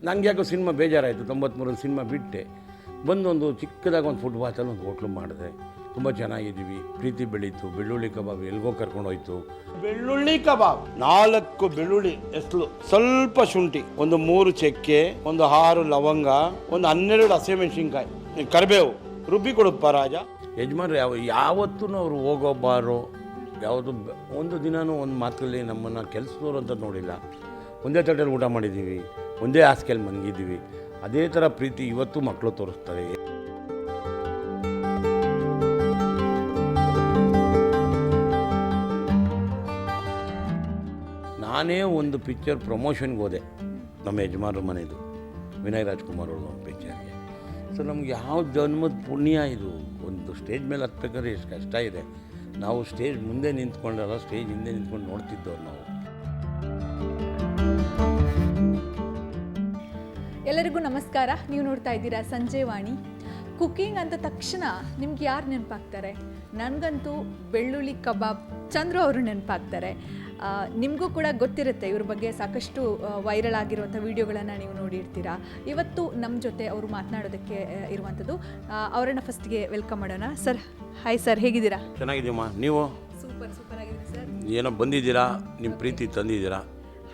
ನನಗೆ ಯಾಕೋ ಸಿನಿಮಾ ಬೇಜಾರಾಯಿತು. 93ರಲ್ಲಿ ಸಿನಿಮಾ ಬಿಟ್ಟೆ ಬಂದು ಒಂದು ಚಿಕ್ಕದಾಗಿ ಒಂದು ಫುಟ್ಪಾತಲ್ಲಿ ಒಂದು ಹೋಟ್ಲು ಮಾಡಿದೆ. ತುಂಬ ಚೆನ್ನಾಗಿದ್ದೀವಿ, ಪ್ರೀತಿ ಬೆಳೀತು. ಬೆಳ್ಳುಳ್ಳಿ ಕಬಾಬ್ ಎಲ್ಗೋ ಕರ್ಕೊಂಡೋಯ್ತು. ಬೆಳ್ಳುಳ್ಳಿ ಕಬಾಬ್ 4 ಬೆಳ್ಳುಳ್ಳಿ ಹೆಸರು, ಸ್ವಲ್ಪ ಶುಂಠಿ, ಒಂದು 3 ಚಕ್ಕೆ, ಒಂದು 6 ಲವಂಗ, ಒಂದು 12 ಹಸಿಮೆಣಸಿನ್ಕಾಯಿ, ಕರಿಬೇವು ರುಬ್ಬಿ ಕೊಡುತ್ತಪ್ಪ ರಾಜ. ಯಜಮಾನ್ರು ಯಾವತ್ತೂ ಅವರು ಹೋಗೋಬಾರೋ ಯಾವುದು ಒಂದು ದಿನವೂ ಒಂದು ಮಾತಲ್ಲಿ ನಮ್ಮನ್ನು ಕೆಲಸದವರು ಅಂತ ನೋಡಿಲ್ಲ. ಒಂದೇ ತಟ್ಟೆಯಲ್ಲಿ ಊಟ ಮಾಡಿದ್ದೀವಿ, ಒಂದೇ ಹಾಸಿಗೆಯಲ್ಲಿ ಮಲಗಿದ್ದೀವಿ. ಅದೇ ಥರ ಪ್ರೀತಿ ಇವತ್ತು ಮಕ್ಕಳು ತೋರಿಸ್ತಾರೆ. ನಾನೇ ಒಂದು ಪಿಕ್ಚರ್ ಪ್ರಮೋಷನ್ಗೆ ಹೋದೆ, ನಮ್ಮ ಯಜಮಾನ್ರ ಮನೆಯದು, ವಿನಯ್ ರಾಜ್ಕುಮಾರ್ ಅವ್ರದ್ದು ಒಂದು ಪಿಕ್ಚರ್ಗೆ. ಸೊ ನಮ್ಗೆ ಯಾವ ಜನ್ಮದ ಪುಣ್ಯ ಇದು. ಒಂದು ಸ್ಟೇಜ್ ಮೇಲೆ ಹತ್ಬೇಕಾದ್ರೆ ಎಷ್ಟು ಕಷ್ಟ ಇದೆ. ನಾವು ಸ್ಟೇಜ್ ಮುಂದೆ ನಿಂತ್ಕೊಂಡಲ್ಲ, ಸ್ಟೇಜ್ ಹಿಂದೆ ನಿಂತ್ಕೊಂಡು ನೋಡ್ತಿದ್ದವ್ರು ನಾವು. ಎಲ್ಲರಿಗೂ ನಮಸ್ಕಾರ. ನೀವು ನೋಡ್ತಾ ಇದ್ದೀರಾ ಸಂಜಯ್ ವಾಣಿ. ಕುಕ್ಕಿಂಗ್ ಅಂತ ತಕ್ಷಣ ನಿಮ್ಗೆ ಯಾರು ನೆನಪಾಗ್ತಾರೆ? ನನಗಂತೂ ಬೆಳ್ಳುಳ್ಳಿ ಕಬಾಬ್ ಚಂದ್ರು ಅವರು ನೆನಪಾಗ್ತಾರೆ. ನಿಮಗೂ ಕೂಡ ಗೊತ್ತಿರುತ್ತೆ, ಇವ್ರ ಬಗ್ಗೆ ಸಾಕಷ್ಟು ವೈರಲ್ ಆಗಿರುವಂಥ ವೀಡಿಯೋಗಳನ್ನು ನೀವು ನೋಡಿರ್ತೀರಾ. ಇವತ್ತು ನಮ್ಮ ಜೊತೆ ಅವರು ಮಾತನಾಡೋದಕ್ಕೆ ಇರುವಂಥದ್ದು. ಅವರನ್ನು ಫಸ್ಟ್ಗೆ ವೆಲ್ಕಮ್ ಮಾಡೋಣ. ಸರ್ ಹಾಯ್ ಸರ್, ಹೇಗಿದ್ದೀರಾ? ಚೆನ್ನಾಗಿದ್ದೀಮ್ಮ, ನೀವು? ಸೂಪರ್ ಆಗಿದ್ದೀನಿ ಸರ್. ಏನೋ ಬಂದಿದ್ದೀರಾ, ನಿಮ್ಮ ಪ್ರೀತಿ ತಂದಿದ್ದೀರಾ.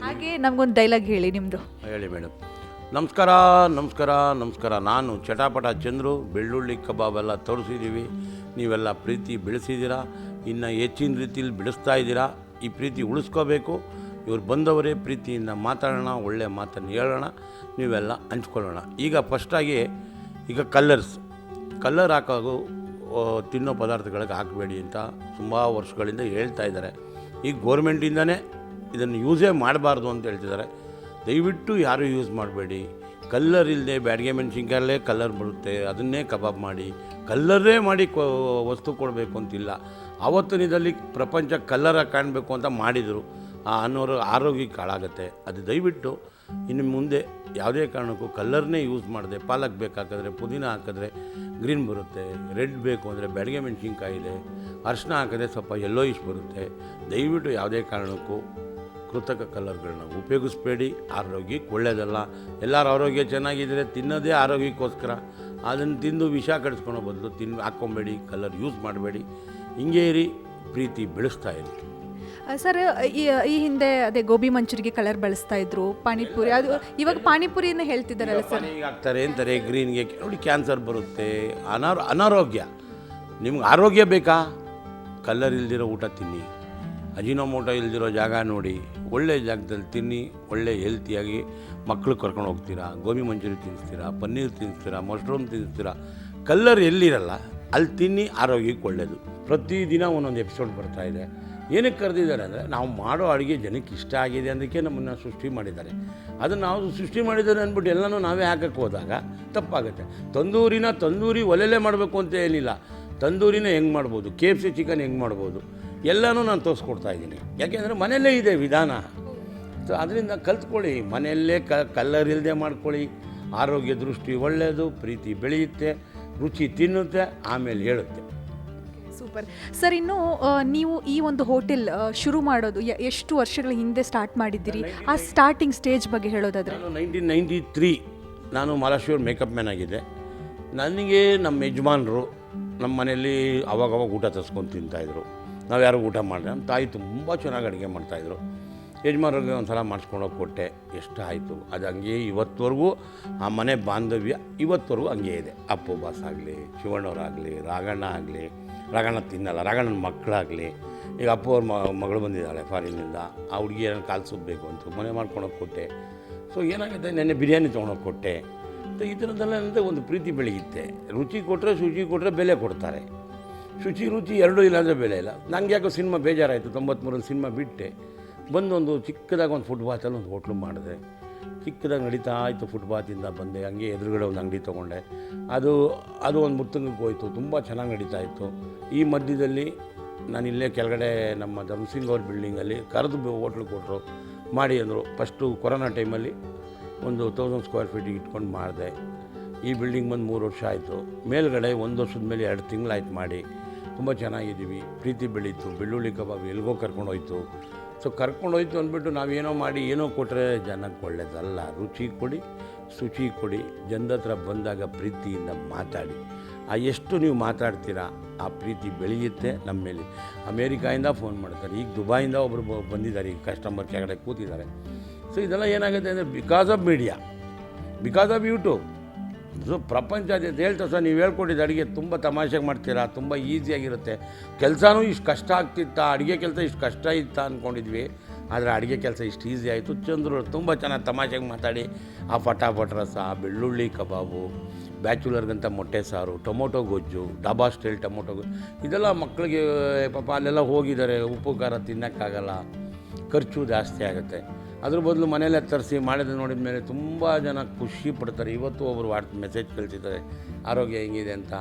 ಹಾಗೆ ನಮಗೊಂದು ಡೈಲಾಗ್ ಹೇಳಿ ನಿಮ್ಮದು. ಹೇಳಿ ಮೇಡಮ್. ನಮಸ್ಕಾರ ನಮಸ್ಕಾರ ನಮಸ್ಕಾರ. ನಾನು ಚಟಾಪಟ ಚಂದ್ರು. ಬೆಳ್ಳುಳ್ಳಿ ಕಬಾಬೆಲ್ಲ ತೋರಿಸಿದ್ದೀವಿ, ನೀವೆಲ್ಲ ಪ್ರೀತಿ ಬೆಳೆಸಿದ್ದೀರಾ, ಇನ್ನು ಹೆಚ್ಚಿನ ರೀತಿಯಲ್ಲಿ ಬೆಳೆಸ್ತಾ ಇದ್ದೀರಾ. ಈ ಪ್ರೀತಿ ಉಳಿಸ್ಕೋಬೇಕು. ಇವ್ರು ಬಂದವರೇ ಪ್ರೀತಿಯಿಂದ ಮಾತಾಡೋಣ, ಒಳ್ಳೆಯ ಮಾತನ್ನು ಹೇಳೋಣ, ನೀವೆಲ್ಲ ಹಂಚ್ಕೊಳ್ಳೋಣ. ಈಗ ಫಸ್ಟಾಗಿ ಈಗ ಕಲ್ಲರ್ ಹಾಕೋದು ತಿನ್ನೋ ಪದಾರ್ಥಗಳಿಗೆ ಹಾಕಬೇಡಿ ಅಂತ ತುಂಬ ವರ್ಷಗಳಿಂದ ಹೇಳ್ತಾ ಇದ್ದಾರೆ. ಈಗ ಗೋರ್ಮೆಂಟಿಂದನೇ ಇದನ್ನು ಯೂಸೇ ಮಾಡಬಾರ್ದು ಅಂತ ಹೇಳ್ತಿದ್ದಾರೆ. ದಯವಿಟ್ಟು ಯಾರೂ ಯೂಸ್ ಮಾಡಬೇಡಿ. ಕಲ್ಲರ್ ಇಲ್ಲದೆ ಬ್ಯಾಡಿಗೆ ಮೆಣಸಿನ್ಕಾಯಲ್ಲೇ ಕಲ್ಲರ್ ಬರುತ್ತೆ, ಅದನ್ನೇ ಕಬಾಬ್ ಮಾಡಿ ಕಲ್ಲರೇ ಮಾಡಿ ವಸ್ತು ಕೊಡಬೇಕು ಅಂತಿಲ್ಲ. ಆವತ್ತಿನದಲ್ಲಿ ಪ್ರಪಂಚ ಕಲ್ಲರಾಗಿ ಕಾಣಬೇಕು ಅಂತ ಮಾಡಿದರು. ಅನ್ನೋರು ಆರೋಗ್ಯಕ್ಕೆ ಹಾಳಾಗುತ್ತೆ. ಅದು ದಯವಿಟ್ಟು ಇನ್ನು ಮುಂದೆ ಯಾವುದೇ ಕಾರಣಕ್ಕೂ ಕಲ್ಲರ್ನೇ ಯೂಸ್ ಮಾಡಿದೆ. ಪಾಲಕ್ ಬೇಕಾಕಿದ್ರೆ, ಪುದೀನ ಹಾಕಿದ್ರೆ ಗ್ರೀನ್ ಬರುತ್ತೆ, ರೆಡ್ ಬೇಕು ಅಂದರೆ ಬ್ಯಾಡಿಗೆ ಮೆಣಸಿನ್ಕಾಯಿ ಇದೆ, ಅರಿಶಿನ ಹಾಕಿದ್ರೆ ಸ್ವಲ್ಪ ಯೆಲ್ಲೋಯಿಶ್ ಬರುತ್ತೆ. ದಯವಿಟ್ಟು ಯಾವುದೇ ಕಾರಣಕ್ಕೂ ಕೃತಕ ಕಲ್ಲರ್ಗಳನ್ನ ಉಪಯೋಗಿಸ್ಬೇಡಿ. ಆರೋಗ್ಯಕ್ಕೆ ಒಳ್ಳೆಯದಲ್ಲ. ಎಲ್ಲರ ಆರೋಗ್ಯ ಚೆನ್ನಾಗಿದ್ದರೆ ತಿನ್ನೋದೇ ಆರೋಗ್ಯಕ್ಕೋಸ್ಕರ. ಅದನ್ನು ತಿಂದು ವಿಷ ಕಡಿಸ್ಕೊಳೋ ಬದಲು ಹಾಕ್ಕೊಬೇಡಿ. ಕಲ್ಲರ್ ಯೂಸ್ ಮಾಡಬೇಡಿ. ಹಿಂಗೇ ಇರಿ, ಪ್ರೀತಿ ಬೆಳೆಸ್ತಾ ಇರಿ. ಸರ್, ಈ ಹಿಂದೆ ಅದೇ ಗೋಬಿ ಮಂಚೂರಿಗೆ ಕಲರ್ ಬಳಸ್ತಾ ಇದ್ರು, ಪಾನಿಪುರಿ, ಅದು ಇವಾಗ ಪಾನಿಪುರಿಯನ್ನು ಹೇಳ್ತಿದ್ದಾರಲ್ಲ ಸರ್. ಈಗ ಹಾಕ್ತಾರೆ ಅಂತಾರೆ ಗ್ರೀನ್ಗೆ. ನೋಡಿ, ಕ್ಯಾನ್ಸರ್ ಬರುತ್ತೆ, ಅನಾರೋಗ್ಯ. ನಿಮ್ಗೆ ಆರೋಗ್ಯ ಬೇಕಾ? ಕಲ್ಲರ್ ಇಲ್ದಿರೋ ಊಟ ತಿನ್ನಿ, ಅಜಿನೋಮೋಟೋ ಇಲ್ದಿರೋ ಜಾಗ ನೋಡಿ, ಒಳ್ಳೆ ಜಾಗದಲ್ಲಿ ತಿನ್ನಿ, ಒಳ್ಳೆ ಹೆಲ್ತಿಯಾಗಿ ಮಕ್ಕಳು ಕರ್ಕೊಂಡು ಹೋಗ್ತೀರಾ. ಗೋಬಿ ಮಂಚೂರಿ ತಿನ್ನಿಸ್ತೀರಾ, ಪನ್ನೀರ್ ತಿನ್ನಿಸ್ತೀರಾ, ಮಶ್ರೂಮ್ ತಿನ್ನಿಸ್ತೀರಾ. ಕಲ್ಲರ್ ಎಲ್ಲಿರಲ್ಲ ಅಲ್ಲಿ ತಿನ್ನಿ, ಆರೋಗ್ಯಕ್ಕೆ ಒಳ್ಳೆಯದು. ಪ್ರತಿದಿನ ಒಂದೊಂದು ಎಪಿಸೋಡ್ ಬರ್ತಾಯಿದೆ. ಏನಕ್ಕೆ ಕರೆದಿದ್ದಾರೆ ಅಂದರೆ, ನಾವು ಮಾಡೋ ಅಡುಗೆ ಜನಕ್ಕೆ ಇಷ್ಟ ಆಗಿದೆ ಅದಕ್ಕೆ ನಮ್ಮನ್ನು ಸೃಷ್ಟಿ ಮಾಡಿದ್ದಾರೆ. ಅದನ್ನು ನಾವು ಸೃಷ್ಟಿ ಮಾಡಿದ್ದಾರೆ ಅಂದ್ಬಿಟ್ಟು ಎಲ್ಲನೂ ನಾವೇ ಹಾಕಕ್ಕೆ ಹೋದಾಗ ತಪ್ಪಾಗುತ್ತೆ. ತಂದೂರಿ ಒಲೆಯಲ್ಲೇ ಮಾಡಬೇಕು ಅಂತ ಏನಿಲ್ಲ. ತಂದೂರಿನ ಹೆಂಗೆ ಮಾಡ್ಬೋದು, KFC ಚಿಕನ್ ಹೆಂಗೆ ಮಾಡ್ಬೋದು, ಎಲ್ಲನೂ ನಾನು ತೋರಿಸ್ಕೊಡ್ತಾಯಿದ್ದೀನಿ. ಯಾಕೆಂದರೆ ಮನೆಯಲ್ಲೇ ಇದೆ ವಿಧಾನ. ಸೊ ಅದರಿಂದ ಕಲ್ತ್ಕೊಳ್ಳಿ. ಮನೆಯಲ್ಲೇ ಕಲ್ಲರ್ ಇಲ್ಲದೆ ಮಾಡ್ಕೊಳ್ಳಿ. ಆರೋಗ್ಯ ದೃಷ್ಟಿ ಒಳ್ಳೆಯದು, ಪ್ರೀತಿ ಬೆಳೆಯುತ್ತೆ, ರುಚಿ ತಿನ್ನುತ್ತೆ, ಆಮೇಲೆ ಹೇಳುತ್ತೆ. Super sir. ಇನ್ನು ನೀವು ಈ ಒಂದು ಹೋಟೆಲ್ ಶುರು ಮಾಡೋದು ಎಷ್ಟು ವರ್ಷಗಳ ಹಿಂದೆ ಸ್ಟಾರ್ಟ್ ಮಾಡಿದ್ದೀರಿ? ಆ ಸ್ಟಾರ್ಟಿಂಗ್ ಸ್ಟೇಜ್ ಬಗ್ಗೆ ಹೇಳೋದಾದರೆ? ನಾನು 1993 ನಾನು ಮಹಾರಾಷ್ಟ್ರ ಮೇಕಪ್ ಮ್ಯಾನ್ ಆಗಿದ್ದೆ. ನನಗೆ ನಮ್ಮ ಯಜಮಾನರು ನಮ್ಮ ಮನೆಯಲ್ಲಿ ಅವಾಗವಾಗ ಊಟ ತರಿಸ್ಕೊಂಡು ತಿಂತಾಯಿದ್ರು. ನಾವು ಯಾರು ಊಟ ಮಾಡಿದೆ. ನಮ್ಮ ತಾಯಿ ತುಂಬ ಚೆನ್ನಾಗಿ ಅಡುಗೆ ಮಾಡ್ತಾಯಿದ್ರು. ಯಜಮಾನ್ರಿಗೆ ಒಂದು ಸಲ ಮಾಡಿಸ್ಕೊಂಡೋಗಿ ಕೊಟ್ಟೆ. ಎಷ್ಟು ಆಯಿತು. ಅದು ಹಂಗೆ ಇವತ್ತವರೆಗೂ ಆ ಮನೆ ಬಾಂಧವ್ಯ ಇವತ್ತವರೆಗೂ ಹಂಗೆ ಇದೆ. ಅಪ್ಪು ಬಾಸ್ ಆಗಲಿ, ಶಿವಣ್ಣವರಾಗಲಿ, ರಾಘಣ್ಣ ಆಗಲಿ, ರಾಘಣ್ಣ ತಿನ್ನಲ್ಲ, ರಾಘಣ್ಣನ ಮಕ್ಕಳಾಗಲಿ. ಈಗ ಅಪ್ಪು ಅವ್ರ ಮಗಳು ಬಂದಿದ್ದಾಳೆ ಫಾರಿನಿಂದ. ಆ ಹುಡುಗಿ ಏನೋ ಕಾಲು ಸುಬ್ಬಬೇಕು ಅಂತ ಮನೆ ಮಾಡ್ಕೊಂಡೋಗಿ ಕೊಟ್ಟೆ. ಸೊ ಏನಾಗುತ್ತೆ, ನೆನ್ನೆ ಬಿರಿಯಾನಿ ತೊಗೊಂಡೋಗಿ ಕೊಟ್ಟೆ. ಈ ಥರದ್ದೆಲ್ಲ ಒಂದು ಪ್ರೀತಿ ಬೆಳೆಯುತ್ತೆ. ರುಚಿ ಕೊಟ್ಟರೆ, ಶುಚಿ ಕೊಟ್ಟರೆ ಬೆಲೆ ಕೊಡ್ತಾರೆ. ಶುಚಿ ರುಚಿ ಎರಡೂ ಇಲ್ಲಾಂದರೆ ಬೆಲೆ ಇಲ್ಲ. ನನಗೆ ಯಾಕೋ ಸಿನಿಮಾ ಬೇಜಾರಾಯಿತು. 93ರಲ್ಲಿ ಸಿನಿಮಾ ಬಿಟ್ಟೆ ಬಂದು ಒಂದು ಚಿಕ್ಕದಾಗಿ ಒಂದು ಫುಟ್ಪಾತಲ್ಲಿ ಒಂದು ಹೋಟ್ಲು ಮಾಡಿದೆ. ಚಿಕ್ಕದಾಗಿ ನಡೀತಾ ಇತ್ತು. ಫುಟ್ಪಾತಿಂದ ಬಂದೆ, ಹಂಗೆ ಎದುರುಗಡೆ ಒಂದು ಅಂಗಡಿ ತೊಗೊಂಡೆ. ಅದು ಒಂದು ಮುತ್ತಂಗಕ್ಕೆ ಹೋಯಿತು. ತುಂಬ ಚೆನ್ನಾಗಿ ನಡೀತಾ ಇತ್ತು. ಈ ಮಧ್ಯದಲ್ಲಿ ನಾನು ಇಲ್ಲೇ ಕೆಳಗಡೆ ನಮ್ಮ ಧರ್ಮಸಿಂಗ್ ಅವ್ರ ಬಿಲ್ಡಿಂಗಲ್ಲಿ ಕರೆದು ಹೋಟ್ಲು ಕೊಟ್ಟರು, ಮಾಡಿ ಅಂದರು. ಫಸ್ಟು ಕೊರೋನಾ ಟೈಮಲ್ಲಿ ಒಂದು 1000 ಸ್ಕ್ವೇರ್ ಫೀಟಿಗೆ ಇಟ್ಕೊಂಡು ಮಾಡಿದೆ. ಈ ಬಿಲ್ಡಿಂಗ್ ಬಂದು 3 ವರ್ಷ ಆಯಿತು. ಮೇಲ್ಗಡೆ 1 ವರ್ಷದ ಮೇಲೆ 2 ತಿಂಗಳಾಯ್ತು ಮಾಡಿ. ತುಂಬ ಚೆನ್ನಾಗಿದ್ದೀವಿ, ಪ್ರೀತಿ ಬೆಳೀತು. ಬೆಳ್ಳುಳ್ಳಿ ಕಬಾಬ್ ಎಲ್ಗೋ ಕರ್ಕೊಂಡೋಯ್ತು. ಸೊ ಕರ್ಕೊಂಡೋಯ್ತು ಅಂದ್ಬಿಟ್ಟು ನಾವೇನೋ ಮಾಡಿ ಏನೋ ಕೊಟ್ಟರೆ ಜನಕ್ಕೆ ಒಳ್ಳೆಯದಲ್ಲ. ರುಚಿ ಕೊಡಿ, ಶುಚಿ ಕೊಡಿ, ಜನದ ಹತ್ರ ಬಂದಾಗ ಪ್ರೀತಿಯಿಂದ ಮಾತಾಡಿ. ಆ ಎಷ್ಟು ನೀವು ಮಾತಾಡ್ತೀರಾ ಆ ಪ್ರೀತಿ ಬೆಳೆಯುತ್ತೆ ನಮ್ಮ ಮೇಲೆ. ಅಮೇರಿಕಾಯಿಂದ ಫೋನ್ ಮಾಡ್ತಾರೆ, ಈಗ ದುಬೈಯಿಂದ ಒಬ್ಬರು ಬಂದಿದ್ದಾರೆ, ಈಗ ಕಸ್ಟಮರ್ ಕೆಳಗಡೆ ಕೂತಿದ್ದಾರೆ. ಸೊ ಇದೆಲ್ಲ ಏನಾಗುತ್ತೆ ಅಂದರೆ because of media, because of YouTube. So ಪ್ರಪಂಚಾದ್ಯಂತ ಹೇಳ್ತಾರೆ ಸರ್, ನೀವು ಹೇಳ್ಕೊಟ್ಟಿದ್ದು ಅಡುಗೆ ತುಂಬ ತಮಾಷೆಗೆ ಮಾಡ್ತೀರಾ, ತುಂಬ ಈಸಿಯಾಗಿರುತ್ತೆ. ಕೆಲಸನೂ ಇಷ್ಟು ಕಷ್ಟ ಆಗ್ತಿತ್ತಾ, ಅಡುಗೆ ಕೆಲಸ ಇಷ್ಟು ಕಷ್ಟ ಇತ್ತಾ ಅಂದ್ಕೊಂಡಿದ್ವಿ, ಆದರೆ ಅಡುಗೆ ಕೆಲಸ ಇಷ್ಟು ಈಸಿ ಆಯಿತು. ಚಂದ್ರು ತುಂಬ ಚೆನ್ನಾಗಿ ತಮಾಷೆಗೆ ಮಾತಾಡಿ ಆ ಫಟಾಫಟ್ ರಸ, ಬೆಳ್ಳುಳ್ಳಿ ಕಬಾಬು, ಬ್ಯಾಚುಲರ್ಗಂತ ಮೊಟ್ಟೆ ಸಾರು, ಟೊಮೊಟೊ ಗೊಜ್ಜು, ಡಾಬಾ ಸ್ಟೈಲ್ ಟೊಮೊಟೊ ಗೊಜ್ಜು, ಇದೆಲ್ಲ ಮಕ್ಕಳಿಗೆ ಪಾಪ ಅಲ್ಲೆಲ್ಲ ಹೋಗಿದ್ದಾರೆ, ಉಪ್ಪು ಖಾರ ತಿನ್ನೋಕ್ಕಾಗಲ್ಲ, ಖರ್ಚು ಜಾಸ್ತಿ ಆಗುತ್ತೆ. ಅದ್ರ ಬದಲು ಮನೇಲೆ ತರಿಸಿ ಮಾಡಿದ್ರೆ ನೋಡಿದ ಮೇಲೆ ತುಂಬ ಜನ ಖುಷಿ ಪಡ್ತಾರೆ. ಇವತ್ತು ಒಬ್ಬರು ಮೆಸೇಜ್ ಕಳಿಸಿದ್ದಾರೆ, ಆರೋಗ್ಯ ಹೆಂಗಿದೆ ಅಂತ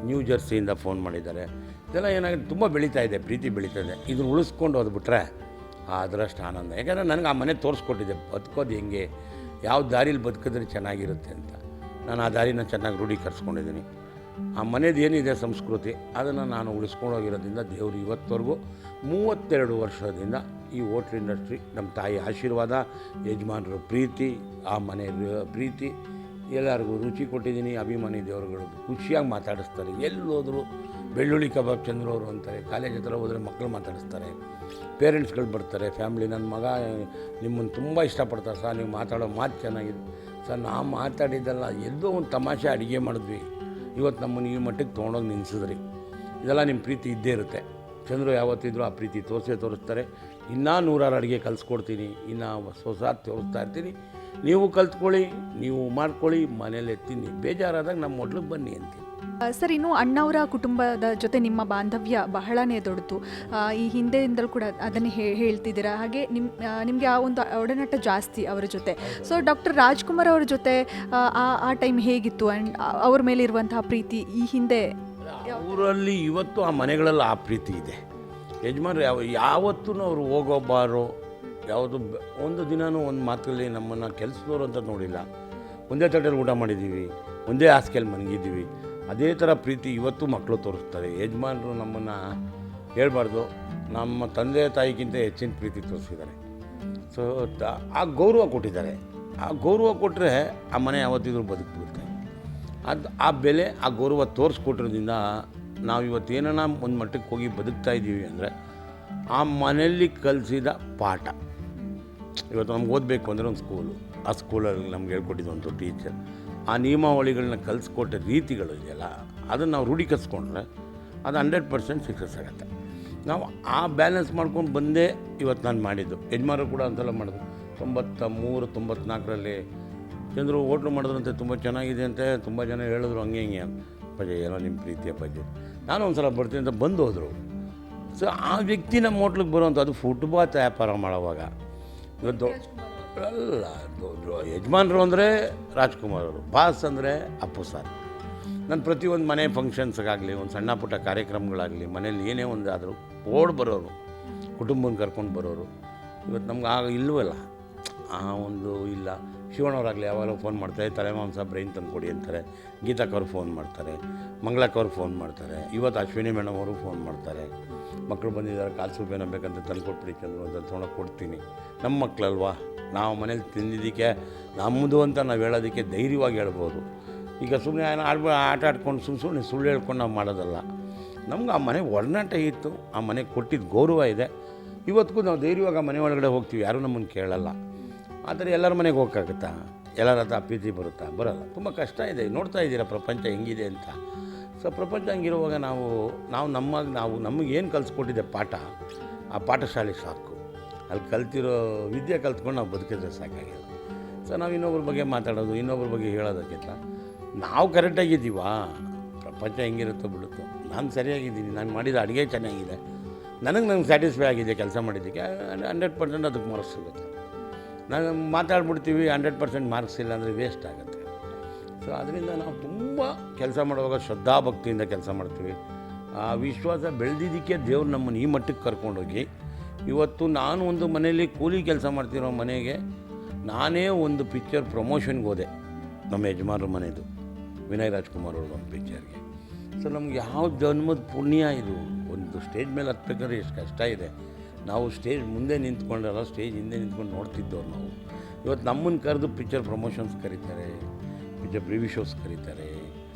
ನ್ಯೂ ಜರ್ಸಿಯಿಂದ ಫೋನ್ ಮಾಡಿದ್ದಾರೆ. ಇದೆಲ್ಲ ಏನಾಗುತ್ತೆ, ತುಂಬ ಬೆಳೀತಾ ಇದೆ, ಪ್ರೀತಿ ಬೆಳೀತಾ ಇದೆ. ಇದನ್ನು ಉಳಿಸ್ಕೊಂಡು ಹೋದ್ಬಿಟ್ರೆ ಅದರಷ್ಟು ಆನಂದ. ಯಾಕಂದರೆ ನನಗೆ ಆ ಮನೆ ತೋರಿಸ್ಕೊಟ್ಟಿದೆ, ಬದುಕೋದು ಹೆಂಗೆ, ಯಾವ ದಾರಿಲಿ ಬದುಕಿದ್ರೆ ಚೆನ್ನಾಗಿರುತ್ತೆ ಅಂತ. ನಾನು ಆ ದಾರಿನ ಚೆನ್ನಾಗಿ ರೂಢೀಕರಿಸ್ಕೊಂಡಿದ್ದೀನಿ. ಆ ಮನೇದು ಏನಿದೆ ಸಂಸ್ಕೃತಿ, ಅದನ್ನು ನಾನು ಉಳಿಸ್ಕೊಂಡೋಗಿರೋದ್ರಿಂದ ದೇವರು ಇವತ್ತವರೆಗೂ 32 ವರ್ಷದಿಂದ ಈ ಹೋಟ್ಲ್ ಇಂಡಸ್ಟ್ರಿ, ನಮ್ಮ ತಾಯಿ ಆಶೀರ್ವಾದ, ಯಜಮಾನರ ಪ್ರೀತಿ, ಆ ಮನೆ ಪ್ರೀತಿ, ಎಲ್ಲರಿಗೂ ರುಚಿ ಕೊಟ್ಟಿದ್ದೀನಿ. ಅಭಿಮಾನಿ ದೇವರುಗಳು ಖುಷಿಯಾಗಿ ಮಾತಾಡಿಸ್ತಾರೆ. ಎಲ್ಲೋದ್ರು ಬೆಳ್ಳುಳ್ಳಿ ಕಬಾಬ್ ಚಂದ್ರು ಅವರು ಅಂತಾರೆ. ಕಾಲೇಜ್ ಹತ್ರ ಹೋದರೆ ಮಕ್ಕಳು ಮಾತಾಡಿಸ್ತಾರೆ, ಪೇರೆಂಟ್ಸ್ಗಳು ಬರ್ತಾರೆ, ಫ್ಯಾಮ್ಲಿ. ನನ್ನ ಮಗ ನಿಮ್ಮನ್ನು ತುಂಬ ಇಷ್ಟಪಡ್ತಾರೆ ಸರ್, ನೀವು ಮಾತಾಡೋ ಮಾತು ಚೆನ್ನಾಗಿದೆ ಸರ್. ನಾವು ಮಾತಾಡಿದ್ದಲ್ಲ, ಎಲ್ಲೋ ಒಂದು ತಮಾಷೆ ಅಡುಗೆ ಮಾಡಿದ್ವಿ, ಇವತ್ತು ನಮ್ಮನ್ನು ಈ ಮಟ್ಟಕ್ಕೆ ತೊಗೊಂಡೋಗಿ ನಿಲ್ಲಿಸಿದ್ರಿ. ಇದೆಲ್ಲ ನಿಮ್ಮ ಪ್ರೀತಿ ಇದ್ದೇ ಇರುತ್ತೆ. ಚಂದ್ರು ಯಾವತ್ತಿದ್ರೂ ಆ ಪ್ರೀತಿ ತೋರಿಸ್ತಾರೆ. ಇನ್ನೂ 100 ಅಡುಗೆ ಕಲಿಸ್ಕೊಡ್ತೀನಿ, ಇನ್ನೂ ಹೊಸ ತೋರಿಸ್ತಾ ಇರ್ತೀನಿ. ನೀವು ಕಲ್ತ್ಕೊಳ್ಳಿ, ನೀವು ಮಾಡ್ಕೊಳ್ಳಿ, ಮನೇಲಿ ತಿನ್ನಿ, ಬೇಜಾರಾದಾಗ ನಮ್ಮ ಹೋಟ್ಲಿಗೆ ಬನ್ನಿ ಅಂತೀನಿ. ಸರ್, ಇನ್ನು ಅಣ್ಣವರ ಕುಟುಂಬದ ಜೊತೆ ನಿಮ್ಮ ಬಾಂಧವ್ಯ ಬಹಳನೇ ದೊಡ್ಡದು. ಈ ಹಿಂದೆಯಿಂದಲೂ ಕೂಡ ಅದನ್ನೇ ಹೇಳ್ತಿದ್ದೀರಾ. ಹಾಗೆ ನಿಮಗೆ ಆ ಒಂದು ಒಡನಾಟ ಜಾಸ್ತಿ ಅವರ ಜೊತೆ. ಸೊ ಡಾಕ್ಟರ್ ರಾಜ್ಕುಮಾರ್ ಅವರ ಜೊತೆ ಆ ಟೈಮ್ ಹೇಗಿತ್ತು ಆ್ಯಂಡ್ ಅವ್ರ ಮೇಲೆ ಇರುವಂತಹ ಪ್ರೀತಿ ಈ ಹಿಂದೆ? ಊರಲ್ಲಿ ಇವತ್ತು ಆ ಮನೆಗಳಲ್ಲಿ ಆ ಪ್ರೀತಿ ಇದೆ. ಯಜಮಾನ್ರು ಯಾವತ್ತೂ ಅವರು ಹೋಗೋಬಾರೋ, ಯಾವುದು ಒಂದು ದಿನವೂ ಒಂದು ಮಾತಲ್ಲಿ ನಮ್ಮನ್ನು ಕೆಲಸದವರು ಅಂತ ನೋಡಿಲ್ಲ. ಒಂದೇ ತಟ್ಟೆಯಲ್ಲಿ ಊಟ ಮಾಡಿದ್ದೀವಿ, ಒಂದೇ ಹಾಸಿಗೆಯಲ್ಲಿ ಮಲಗಿದ್ದೀವಿ. ಅದೇ ಥರ ಪ್ರೀತಿ ಇವತ್ತು ಮಕ್ಕಳು ತೋರಿಸ್ತಾರೆ. ಯಜಮಾನರು ನಮ್ಮನ್ನು ಹೇಳ್ಬಾರ್ದು, ನಮ್ಮ ತಂದೆ ತಾಯಿಗಿಂತ ಹೆಚ್ಚಿನ ಪ್ರೀತಿ ತೋರಿಸಿದ್ದಾರೆ. ಸೊ ಆ ಗೌರವ ಕೊಟ್ಟಿದ್ದಾರೆ. ಆ ಗೌರವ ಕೊಟ್ಟರೆ ಆ ಮನೆ ಯಾವತ್ತಿದ್ರೂ ಬದುಕ್ಬಿಡುತ್ತೆ. ಆ ಬೆಲೆ, ಆ ಗೌರವ ತೋರಿಸ್ಕೊಟ್ಟಿರೋದ್ರಿಂದ ನಾವು ಇವತ್ತೇನ ಒಂದು ಮಟ್ಟಕ್ಕೆ ಹೋಗಿ ಬದುಕ್ತಾ ಇದ್ದೀವಿ ಅಂದರೆ ಆ ಮನೆಯಲ್ಲಿ ಕಲಿಸಿದ ಪಾಠ. ಇವತ್ತು ನಮ್ಗೆ ಓದಬೇಕು ಅಂದರೆ ಒಂದು ಸ್ಕೂಲು, ಆ ಸ್ಕೂಲಲ್ಲಿ ನಮ್ಗೆ ಹೇಳ್ಕೊಟ್ಟಿದ್ದು ಒಂದು ಟೀಚರ್, ಆ ನಿಯಮಾವಳಿಗಳನ್ನ ಕಲಿಸ್ಕೊಟ್ಟ ರೀತಿಗಳು ಇದೆಯಲ್ಲ, ಅದನ್ನು ನಾವು ರೂಢೀಕರಿಸ್ಕೊಂಡ್ರೆ ಅದು 100% ಸಕ್ಸಸ್ ಆಗುತ್ತೆ. ನಾವು ಆ ಬ್ಯಾಲೆನ್ಸ್ ಮಾಡ್ಕೊಂಡು ಬಂದೇ ಇವತ್ತು ನಾನು ಮಾಡಿದ್ದು. ಯಜಮಾನರು ಕೂಡ ಒಂದ್ಸಲ ಮಾಡಿದ್ರು 93-94ರಲ್ಲಿ. ಚಂದ್ರು ಹೋಟ್ಲು ಮಾಡಿದ್ರಂತೆ, ತುಂಬ ಚೆನ್ನಾಗಿದೆ ಅಂತೆ, ತುಂಬ ಜನ ಹೇಳಿದ್ರು ಹಂಗೆ ಹಿಂಗೆ ಅಂತ. ಅಪ್ಪಾಜಿ ಏನೋ ನಿಮ್ಮ ಪ್ರೀತಿ ಅಪ್ಪಾಜಿ, ನಾನು ಒಂದು ಸಲ ಬರ್ತೀನಿ ಅಂತ ಬಂದು ಹೋದರು. ಸೊ ಆ ವ್ಯಕ್ತಿ ನಮ್ಮ ಹೋಟ್ಲಿಗೆ ಬರುವಂಥ, ಅದು ಫುಟ್ಬಾತ್ ವ್ಯಾಪಾರ ಮಾಡೋವಾಗ ಇವತ್ತು ಅಲ್ಲ, ಯಜಮಾನರು ಅಂದರೆ ರಾಜ್ಕುಮಾರ್ ಅವರು, ಬಾಸ್ ಅಂದರೆ ಅಪ್ಪು ಸರ್. ನಾನು ಪ್ರತಿಯೊಂದು ಮನೆ ಫಂಕ್ಷನ್ಸ್ಗಾಗಲಿ, ಒಂದು ಸಣ್ಣ ಪುಟ್ಟ ಕಾರ್ಯಕ್ರಮಗಳಾಗಲಿ, ಮನೇಲಿ ಏನೇ ಒಂದು ಆದರೂ ಓಡ್ ಬರೋರು, ಕುಟುಂಬನ ಕರ್ಕೊಂಡು ಬರೋರು. ಇವತ್ತು ನಮ್ಗೆ ಆಗ ಇಲ್ಲವಲ್ಲ, ಆ ಒಂದು ಇಲ್ಲ. ಶಿವಣ್ಣವರಾಗಲಿ ಯಾವಾಗ ಫೋನ್ ಮಾಡ್ತಾರೆ, ತಲೆಮಾಂಸ ಬ್ರೈನ್ ತಂದು ಕೊಡಿ ಅಂತಾರೆ. ಗೀತಾಕವ್ರು ಫೋನ್ ಮಾಡ್ತಾರೆ, ಮಂಗಳಕ್ಕವ್ರು ಫೋನ್ ಮಾಡ್ತಾರೆ, ಇವತ್ತು ಅಶ್ವಿನಿ ಮೇಡಮ್ ಅವರು ಫೋನ್ ಮಾಡ್ತಾರೆ. ಮಕ್ಕಳು ಬಂದಿದ್ದಾರೆ, ಕಾಲು ಸೂಪ್ ಏನೋ ಬೇಕಂತ ತಂದು ಕೊಟ್ಬಿಡಿ ಚಂದ್ರು ಅಂತ ತೊಗೊಂಡು ಕೊಡ್ತೀನಿ. ನಮ್ಮ ಮಕ್ಕಳಲ್ವಾ, ನಾವು ಮನೇಲಿ ತಿಂದಿದ್ದಕ್ಕೆ ನಮ್ಮದು ಅಂತ ನಾವು ಹೇಳೋದಕ್ಕೆ ಧೈರ್ಯವಾಗಿ ಹೇಳ್ಬೋದು. ಈಗ ಸುಮ್ಮನೆ ಆಟ ಆಡ್ಕೊಂಡು ಸುಮ್ಮನೆ ಸುಳ್ಳು ಹೇಳ್ಕೊಂಡು ನಾವು ಮಾಡೋದಲ್ಲ. ನಮ್ಗೆ ಆ ಮನೆ ಒಡನಾಟ ಇತ್ತು, ಆ ಮನೆಗೆ ಕೊಟ್ಟಿದ್ದ ಗೌರವ ಇದೆ. ಇವತ್ತಿಗೂ ನಾವು ಧೈರ್ಯವಾಗಿ ಆ ಮನೆ ಒಳಗಡೆ ಹೋಗ್ತೀವಿ, ಯಾರೂ ನಮ್ಮನ್ನು ಕೇಳಲ್ಲ. ಆದರೆ ಎಲ್ಲರ ಮನೆಗೆ ಹೋಗೋಕ್ಕಾಗುತ್ತಾ? ಎಲ್ಲರ ಹತ್ರ ಪ್ರೀತಿ ಬರುತ್ತಾ? ಬರೋಲ್ಲ. ತುಂಬ ಕಷ್ಟ ಇದೆ. ನೋಡ್ತಾ ಇದ್ದೀರಾ ಪ್ರಪಂಚ ಹೆಂಗಿದೆ ಅಂತ. ಸೊ ಪ್ರಪಂಚ ಹಂಗಿರುವಾಗ ನಾವು ನಮಗೇನು ಕಲಿಸ್ಕೊಟ್ಟಿದೆ ಪಾಠ, ಆ ಪಾಠಶಾಲೆ ಸಾಕು. ಅಲ್ಲಿ ಕಲ್ತಿರೋ ವಿದ್ಯೆ ಕಲ್ತ್ಕೊಂಡು ನಾವು ಬದುಕಿದ್ರೆ ಸಾಕಾಗಿದೆ. ಸೊ ನಾವು ಇನ್ನೊಬ್ರ ಬಗ್ಗೆ ಮಾತಾಡೋದು, ಇನ್ನೊಬ್ರ ಬಗ್ಗೆ ಹೇಳೋದಕ್ಕಿಂತ ನಾವು ಕರೆಕ್ಟಾಗಿದ್ದೀವಾ, ಪ್ರಪಂಚ ಹೆಂಗಿರುತ್ತೋ ಬಿಡುತ್ತೋ. ನಾನು ಸರಿಯಾಗಿದ್ದೀನಿ, ನಾನು ಮಾಡಿದ ಅಡುಗೆ ಚೆನ್ನಾಗಿದೆ, ನನಗೆ ಸ್ಯಾಟಿಸ್ಫೈ ಆಗಿದೆ ಕೆಲಸ ಮಾಡಿದ್ದಕ್ಕೆ, 100% ಅದಕ್ಕೆ ಮಾರ್ಕ್ಸ್ ಸಿಗುತ್ತೆ. ನಾವು ಮಾತಾಡ್ಬಿಡ್ತೀವಿ, 100% ಮಾರ್ಕ್ಸ್ ಇಲ್ಲ ಅಂದರೆ ವೇಸ್ಟ್ ಆಗುತ್ತೆ. ಸೊ ಅದರಿಂದ ನಾವು ತುಂಬ ಕೆಲಸ ಮಾಡುವಾಗ ಶ್ರದ್ಧಾಭಕ್ತಿಯಿಂದ ಕೆಲಸ ಮಾಡ್ತೀವಿ. ಆ ವಿಶ್ವಾಸ ಬೆಳೆದಿದ್ದಕ್ಕೆ ದೇವ್ರು ನಮ್ಮನ್ನು ಈ ಮಟ್ಟಕ್ಕೆ ಕರ್ಕೊಂಡೋಗಿ ಇವತ್ತು ನಾನು ಒಂದು ಮನೆಯಲ್ಲಿ ಕೂಲಿ ಕೆಲಸ ಮಾಡ್ತಿರೋ ಮನೆಗೆ ನಾನೇ ಒಂದು ಪಿಕ್ಚರ್ ಪ್ರಮೋಷನ್ಗೆ ಹೋದೆ. ನಮ್ಮ ಯಜಮಾನ್ರ ಮನೆಯದು, ವಿನಯ್ ರಾಜ್ಕುಮಾರ್ ಅವ್ರದ್ದು ಒಂದು ಪಿಕ್ಚರ್ಗೆ. ಸೊ ನಮ್ಗೆ ಯಾವ ಜನ್ಮದ ಪುಣ್ಯ ಇದು. ಒಂದು ಸ್ಟೇಜ್ ಮೇಲೆ ಹತ್ಬೇಕಾದ್ರೆ ಎಷ್ಟು ಕಷ್ಟ ಇದೆ. ನಾವು ಸ್ಟೇಜ್ ಮುಂದೆ ನಿಂತ್ಕೊಂಡಲ್ಲ, ಸ್ಟೇಜ್ ಹಿಂದೆ ನಿಂತ್ಕೊಂಡು ನೋಡ್ತಿದ್ದವ್ರು ನಾವು. ಇವತ್ತು ನಮ್ಮನ್ನು ಕರೆದು ಪಿಕ್ಚರ್ ಪ್ರಮೋಷನ್ಸ್ ಕರೀತಾರೆ, ಪಿಕ್ಚರ್ ಪ್ರಿವ್ಯೂ ಶೋಸ್ ಕರೀತಾರೆ,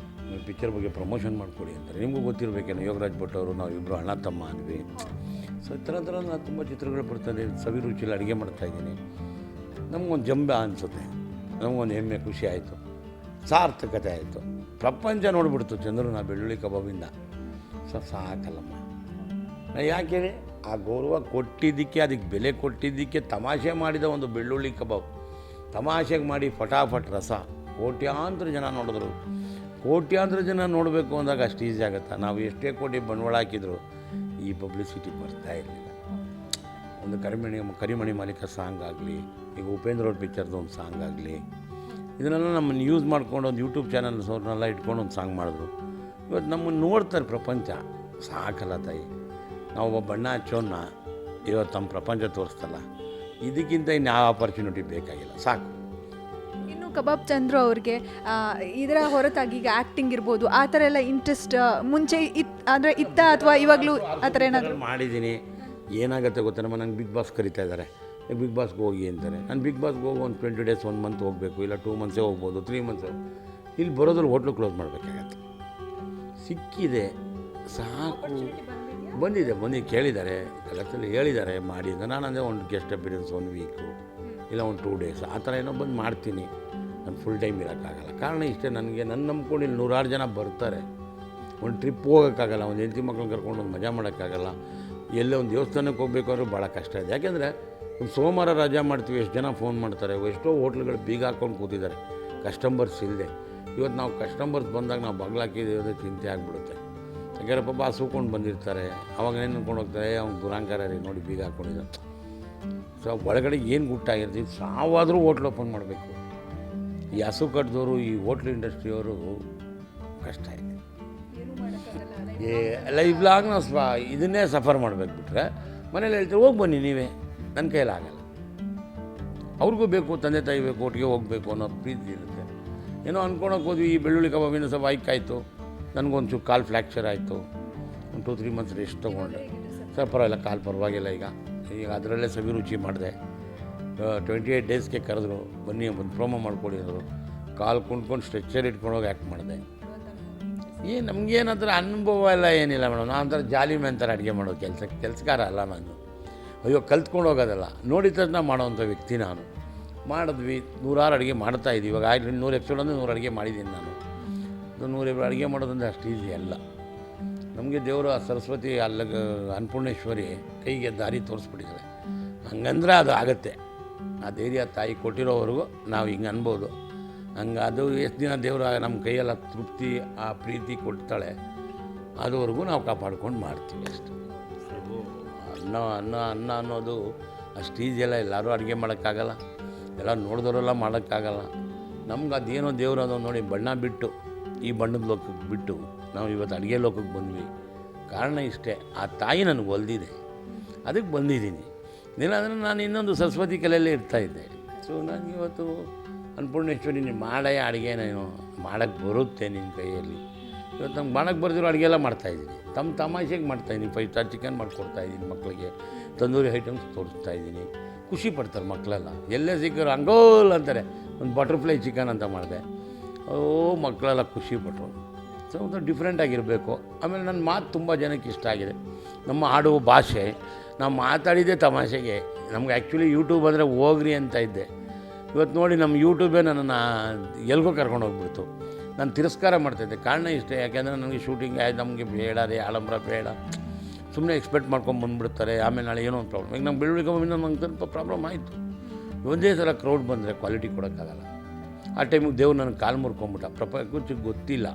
ಪಿಕ್ಚರ್ ಬಗ್ಗೆ ಪ್ರಮೋಷನ್ ಮಾಡಿಕೊಡಿ ಅಂತಾರೆ. ನಿಮಗೂ ಗೊತ್ತಿರಬೇಕೇನೋ, ಯೋಗರಾಜ್ ಭಟ್ ಅವರು ನಾವು ಇಬ್ಬರು ಅಣ್ಣ ತಮ್ಮ ಅಂದ್ವಿ. ಸೊ ಈ ಥರ ನಾನು ತುಂಬ ಚಿತ್ರಗಳು ಬರ್ತದೆ. ಸವಿರುಚಿಲಿ ಅಡುಗೆ ಮಾಡ್ತಾಯಿದ್ದೀನಿ. ನಮಗೊಂದು ಜಂಬ ಅನಿಸುತ್ತೆ, ನಮಗೊಂದು ಹೆಮ್ಮೆ, ಖುಷಿ ಆಯಿತು, ಸಾರ್ಥಕತೆ ಆಯಿತು. ಪ್ರಪಂಚ ನೋಡಿಬಿಡ್ತು ಚಂದ್ರನ ಬೆಳ್ಳುಳ್ಳಿ ಕಬಾಬಿಂದ. ಸೊ ಸಾಕಲ್ಲಮ್ಮ. ಯಾಕೆ ಹೇಳಿ, ಆ ಗೌರವ ಕೊಟ್ಟಿದ್ದಕ್ಕೆ, ಅದಕ್ಕೆ ಬೆಲೆ ಕೊಟ್ಟಿದ್ದಕ್ಕೆ, ತಮಾಷೆ ಮಾಡಿದ ಒಂದು ಬೆಳ್ಳುಳ್ಳಿ ಕಬಾಬ್ ತಮಾಷೆಗೆ ಮಾಡಿ ಫಟಾಫಟ್ ರಸ ಕೋಟ್ಯಾಂತರ ಜನ ನೋಡಿದ್ರು. ಕೋಟ್ಯಾಂತರ ಜನ ನೋಡಬೇಕು ಅಂದಾಗ ಅಷ್ಟು ಈಸಿ ಆಗುತ್ತಾ? ನಾವು ಎಷ್ಟೇ ಕೋಟಿ ಬಂಡವಾಳ ಹಾಕಿದ್ರು ಈ ಪಬ್ಲಿಸಿಟಿ ಬರ್ತಾ ಇರಲಿಲ್ಲ. ಒಂದು ಕರಿಮಣಿ ಮಾಲೀಕ ಸಾಂಗ್ ಆಗಲಿ, ಈಗ ಉಪೇಂದ್ರ ಅವ್ರ ಪಿಕ್ಚರ್ದು ಒಂದು ಸಾಂಗ್ ಆಗಲಿ, ಇದನ್ನೆಲ್ಲ ನಮ್ಮನ್ನು ಯೂಸ್ ಮಾಡ್ಕೊಂಡು ಒಂದು ಯೂಟ್ಯೂಬ್ ಚಾನಲ್ಸ್ ಅವ್ರನ್ನೆಲ್ಲ ಇಟ್ಕೊಂಡು ಒಂದು ಸಾಂಗ್ ಮಾಡಿದ್ರು. ಇವತ್ತು ನಮ್ಮನ್ನು ನೋಡ್ತಾರೆ ಪ್ರಪಂಚ. ಸಾಕಲ್ಲ ತಾಯಿ, ನಾವು ಒಬ್ಬ ಬಣ್ಣ ಹಚ್ಚೋನ್ನ ಇವತ್ತು ನಮ್ಮ ಪ್ರಪಂಚ ತೋರಿಸ್ತಲ್ಲ. ಇದಕ್ಕಿಂತ ಇನ್ಯಾವ ಆಪರ್ಚುನಿಟಿ ಬೇಕಾಗಿಲ್ಲ, ಸಾಕು. ಇನ್ನು ಕಬಾಬ್ ಚಂದ್ರು ಅವ್ರಿಗೆ ಇದರ ಹೊರತಾಗಿ ಈಗ ಆ್ಯಕ್ಟಿಂಗ್ ಇರ್ಬೋದು, ಆ ಥರ ಎಲ್ಲ ಇಂಟ್ರೆಸ್ಟ್ ಮುಂಚೆ ಅಂದರೆ ಇತ್ತ ಅಥವಾ ಇವಾಗಲೂ ಆ ಥರ ಏನಾದರೂ ಮಾಡಿದ್ದೀನಿ. ಏನಾಗುತ್ತೆ ಗೊತ್ತಾ, ನಂಗೆ ಬಿಗ್ ಬಾಸ್ ಕರಿತಾ ಇದ್ದಾರೆ, ಬಿಗ್ ಬಾಸ್ಗೆ ಹೋಗಿ ಅಂತಾರೆ. ನಾನು ಬಿಗ್ ಬಾಸ್ಗೆ ಹೋಗಿ ಒಂದು 20 ಡೇಸ್ 1 ಮಂತ್ ಹೋಗಬೇಕು, ಇಲ್ಲ 2 ಮಂತ್ಸೇ ಹೋಗ್ಬೋದು, 3 ಮಂತ್ಸ್. ಇಲ್ಲಿ ಬರೋದ್ರಲ್ಲಿ ಹೋಟ್ಲು ಕ್ಲೋಸ್ ಮಾಡಬೇಕಾಗತ್ತೆ. ಸಿಕ್ಕಿದೆ, ಸಾಕು. ಬಂದಿದೆ ಕೇಳಿದ್ದಾರೆ, ಕಲೆಕ್ಟಲ್ಲಿ ಹೇಳಿದ್ದಾರೆ ಮಾಡಿ ಅಂತ. ನಾನು ಅಂದರೆ ಒಂದು ಗೆಸ್ಟ್ ಅಪಿಯರೆನ್ಸ್ 1 ವೀಕು ಇಲ್ಲ ಒಂದು 2 ಡೇಸ್ ಆ ಥರ ಏನೋ ಬಂದು ಮಾಡ್ತೀನಿ. ನಾನು ಫುಲ್ ಟೈಮ್ ಇರೋಕ್ಕಾಗಲ್ಲ. ಕಾರಣ ಇಷ್ಟೇ, ನನಗೆ ನನ್ನ ನಂಬ್ಕೊಂಡು ಇಲ್ಲಿ 100 ಜನ ಬರ್ತಾರೆ. ಒಂದು ಟ್ರಿಪ್ ಹೋಗೋಕ್ಕಾಗಲ್ಲ, ಒಂದು ಹೆಂಡತಿ ಮಕ್ಕಳನ್ನ ಕರ್ಕೊಂಡು ಒಂದು ಮಜಾ ಮಾಡೋಕ್ಕಾಗಲ್ಲ. ಎಲ್ಲೇ ಒಂದು ದೇವಸ್ಥಾನಕ್ಕೆ ಹೋಗಬೇಕು ಅಂದ್ರೆ ಭಾಳ ಕಷ್ಟ ಇದೆ. ಯಾಕೆಂದರೆ ಒಂದು ಸೋಮವಾರ ರಜಾ ಮಾಡ್ತೀವಿ, ಎಷ್ಟು ಜನ ಫೋನ್ ಮಾಡ್ತಾರೆ, ಎಷ್ಟೋ ಹೋಟ್ಲುಗಳು ಬೀಗ ಹಾಕ್ಕೊಂಡು ಕೂತಿದ್ದಾರೆ ಕಸ್ಟಮರ್ಸ್ ಇಲ್ಲದೆ. ಇವತ್ತು ನಾವು ಕಸ್ಟಮರ್ಸ್ ಬಂದಾಗ ನಾವು ಬಗ್ಲಾಕಿದ್ರೆ ಚಿಂತೆ ಆಗಿಬಿಡುತ್ತೆ. ಯಾಕೆಂದ್ರೆ ಪಾಪ ಹಸುಕೊಂಡು ಬಂದಿರ್ತಾರೆ, ಅವಾಗ ಏನು ಅಂದ್ಕೊಂಡು ಹೋಗ್ತಾರೆ, ಅವ್ನು ದುರಾಂಕಾರ ರೀ ನೋಡಿ ಬೀಗ ಹಾಕ್ಕೊಂಡಿದ್ದಾರೆ. ಸೊ ಒಳಗಡೆ ಏನು ಗುಟ್ಟಾಗಿರ್ತೀವಿ, ಸಾವಾದರೂ ಹೋಟ್ಲ್ ಓಪನ್ ಮಾಡಬೇಕು. ಈ ಹಸು ಕಟ್ಟಿದವರು, ಈ ಹೋಟ್ಲ್ ಇಂಡಸ್ಟ್ರಿಯವರು ಕಷ್ಟ ಇದೆ. ಲೈಫ್ ಲಾಂಗ್ ನಾವು ಇದನ್ನೇ ಸಫರ್ ಮಾಡಬೇಕು. ಬಿಟ್ಟರೆ ಮನೇಲಿ ಹೇಳ್ತಾರೆ ಹೋಗಿ ಬನ್ನಿ ನೀವೇ, ನನ್ನ ಕೈಲಾಗಲ್ಲ. ಅವ್ರಿಗೂ ಬೇಕು, ತಂದೆ ತಾಯಿ ಬೇಕು, ಒಟ್ಟಿಗೆ ಹೋಗಬೇಕು ಅನ್ನೋ ಪ್ರೀತಿ ಇರುತ್ತೆ. ಏನೋ ಅಂದ್ಕೊಳಕ್ಕೆ ಹೋದ್ವಿ, ಈ ಬೆಳ್ಳುಳ್ಳಿ ಕಬಾಬಿನ ಸ್ವಲ್ಪ ಆಯ್ಕಾಯಿತು, ನನಗೊಂಚೂರು ಕಾಲು ಫ್ರ್ಯಾಕ್ಚರ್ ಆಯಿತು. ಒಂದು 2-3 ಮಂತ್ಸ್ ರೆಸ್ಟ್ ತೊಗೊಂಡೆ. ಸರ್ ಪರವಾಗಿಲ್ಲ, ಕಾಲು ಪರವಾಗಿಲ್ಲ. ಈಗ ಅದರಲ್ಲೇ ಸವಿರುಚಿ ಮಾಡಿದೆ. 28 ಡೇಸ್ಗೆ ಕರೆದ್ರು, ಬನ್ನಿ ಒಂದು ಪ್ರೋಮೋ ಮಾಡ್ಕೊಡಿದ್ರು. ಕಾಲು ಕುಂಡ್ಕೊಂಡು ಸ್ಟ್ರೆಚ್ಚರ್ ಇಟ್ಕೊಂಡೋಗಿ ಆ್ಯಕ್ಟ್ ಮಾಡಿದೆ. ನಮಗೇನಂದ್ರೆ ಅನುಭವ ಎಲ್ಲ ಏನಿಲ್ಲ ಮೇಡಮ್. ನಾನು ಒಂಥರ ಜಾಲಿ ಮ್ಯಾನ್ ಅಡುಗೆ ಮಾಡೋದು ಕೆಲಸಗಾರ ಅಲ್ಲ ನಾನು. ಅಯ್ಯೋ ಕಲ್ತ್ಕೊಂಡು ಹೋಗೋದಲ್ಲ, ನೋಡಿದ ತಕ್ಷಣ ಮಾಡೋವಂಥ ವ್ಯಕ್ತಿ ನಾನು. ಮಾಡಿದ್ವಿ, 100 ಅಡುಗೆ ಮಾಡ್ತಾಯಿದ್ವಿ. ಇವಾಗ 100 ಎಪಿಸೋಡ್ ಅಂದರೆ 100 ಅಡುಗೆ ಮಾಡಿದ್ದೀನಿ ನಾನು. 100 ಅಡುಗೆ ಮಾಡೋದಂದರೆ ಅಷ್ಟು ಈಸಿ ಅಲ್ಲ. ನಮಗೆ ದೇವರು ಸರಸ್ವತಿ ಅನ್ನಪೂರ್ಣೇಶ್ವರಿ ಕೈಗೆ ದಾರಿ ತೋರಿಸ್ಬಿಟ್ಟಿದ್ದಾರೆ. ಹಂಗಂದ್ರೆ ಅದು ಆಗುತ್ತೆ. ಆ ಧೈರ್ಯ ತಾಯಿ ಕೊಟ್ಟಿರೋವರೆಗೂ ನಾವು ಹಿಂಗೆ ಅನ್ಬೋದು. ಹಂಗೆ ಅದು ಎಷ್ಟು ದಿನ ದೇವರು ನಮ್ಮ ಕೈಯೆಲ್ಲ ತೃಪ್ತಿ, ಆ ಪ್ರೀತಿ ಕೊಡ್ತಾಳೆ, ಅದುವರೆಗೂ ನಾವು ಕಾಪಾಡ್ಕೊಂಡು ಮಾಡ್ತೀವಿ ಅಷ್ಟು. ಅನ್ನ ಅನ್ನೋದು ಅಷ್ಟು ಈಸಿಯಲ್ಲ. ಎಲ್ಲರೂ ಅಡುಗೆ ಮಾಡೋಕ್ಕಾಗಲ್ಲ, ಎಲ್ಲ ನೋಡಿದವರೆಲ್ಲ ಮಾಡೋಕ್ಕಾಗಲ್ಲ. ನಮ್ಗೆ ಅದೇನೋ ದೇವರು ಅದೋ ನೋಡಿ ಬಣ್ಣ ಬಿಟ್ಟು, ಈ ಬಣ್ಣದ ಲೋಕಕ್ಕೆ ಬಿಟ್ಟು ನಾವು ಇವತ್ತು ಅಡುಗೆ ಲೋಕಕ್ಕೆ ಬಂದ್ವಿ. ಕಾರಣ ಇಷ್ಟೇ, ಆ ತಾಯಿ ನನಗೆ ಒಲ್ದಿದೆ, ಅದಕ್ಕೆ ಬಂದಿದ್ದೀನಿ. ಇಲ್ಲಾಂದರೆ ನಾನು ಇನ್ನೊಂದು ಸರಸ್ವತಿ ಕಲೆಯಲ್ಲೇ ಇರ್ತಾಯಿದ್ದೆ. ಸೊ ನನಗೆ ಇವತ್ತು ಅನ್ನಪೂರ್ಣೇಶ್ವರಿ ನೀನು ಮಾಡೇ ಅಡುಗೆ, ನಾನು ಮಾಡೋಕ್ಕೆ ಬರುತ್ತೆ ನಿನ್ನ ಕೈಯಲ್ಲಿ. ಇವತ್ತು ನಮ್ಗೆ ಮಾಡೋಕ್ಕೆ ಬರ್ದಿರೋ ಅಡುಗೆ ಎಲ್ಲ ಮಾಡ್ತಾಯಿದ್ದೀನಿ. ತಮಾಷೆಗೆ ಮಾಡ್ತಾಯಿದ್ದೀನಿ. 5 ಸ್ಟಾರ್ ಚಿಕನ್ ಮಾಡಿಕೊಡ್ತಾಯಿದ್ದೀನಿ ಮಕ್ಕಳಿಗೆ, ತಂದೂರಿ ಐಟಮ್ಸ್ ತೋರಿಸ್ತಾಯಿದ್ದೀನಿ. ಖುಷಿ ಪಡ್ತಾರೆ ಮಕ್ಕಳೆಲ್ಲ. ಎಲ್ಲೇ ಸಿಕ್ಕರು ಅಂಗೋಲ್ ಅಂತಾರೆ. ಒಂದು ಬಟರ್ಫ್ಲೈ ಚಿಕನ್ ಅಂತ ಮಾಡಿದೆ, ಮಕ್ಕಳೆಲ್ಲ ಖುಷಿಪಟ್ಟರು. ಸೊ ಒಂದು ಡಿಫ್ರೆಂಟಾಗಿರಬೇಕು. ಆಮೇಲೆ ನನ್ನ ಮಾತು ತುಂಬ ಜನಕ್ಕೆ ಇಷ್ಟ ಆಗಿದೆ. ನಮ್ಮ ಆಡುವ ಭಾಷೆ, ನಾವು ಮಾತಾಡಿದ್ದೇ ತಮಾಷೆಗೆ. ನಮ್ಗೆ ಆ್ಯಕ್ಚುಲಿ ಯೂಟ್ಯೂಬ್ ಅಂದರೆ ಹೋಗ್ರಿ ಅಂತ ಇದ್ದೆ. ಇವತ್ತು ನೋಡಿ ನಮ್ಮ ಯೂಟ್ಯೂಬೇ ನನ್ನನ್ನು ಎಲ್ಗೋ ಕರ್ಕೊಂಡು ಹೋಗ್ಬಿಡ್ತು. ನಾನು ತಿರಸ್ಕಾರ ಮಾಡ್ತಾಯಿದ್ದೆ. ಕಾರಣ ಇಷ್ಟೇ, ಯಾಕೆಂದರೆ ನನಗೆ ಶೂಟಿಂಗ್ ಆಯ್ತು, ನಮಗೆ ಬೇಡ ರೀ ಆಡಂಬರ ಬೇಡ, ಸುಮ್ಮನೆ ಎಕ್ಸ್ಪೆಕ್ಟ್ ಮಾಡ್ಕೊಂಡು ಬಂದುಬಿಡ್ತಾರೆ, ಆಮೇಲೆ ನಾಳೆ ಏನೋ ಒಂದು ಪ್ರಾಬ್ಲಮ್. ಈಗ ನಮ್ಮ ಬೆಳ್ಳುಳ್ಳಿ ಕಬಾಬಿಂದ ನಂಗೆ ಸ್ವಲ್ಪ ಪ್ರಾಬ್ಲಮ್ ಆಯಿತು. ಒಂದೇ ಸಲ ಕ್ರೌಡ್ ಬಂದರೆ ಕ್ವಾಲಿಟಿ ಕೊಡೋಕ್ಕಾಗಲ್ಲ. ಆ ಟೈಮಿಗೆ ದೇವ್ರು ನನಗೆ ಕಾಲು ಮುರ್ಕೊಂಬಿಟ್ಟ. ಪ್ರಪಂಚಕ್ಕೆ ಗೊತ್ತಿಲ್ಲ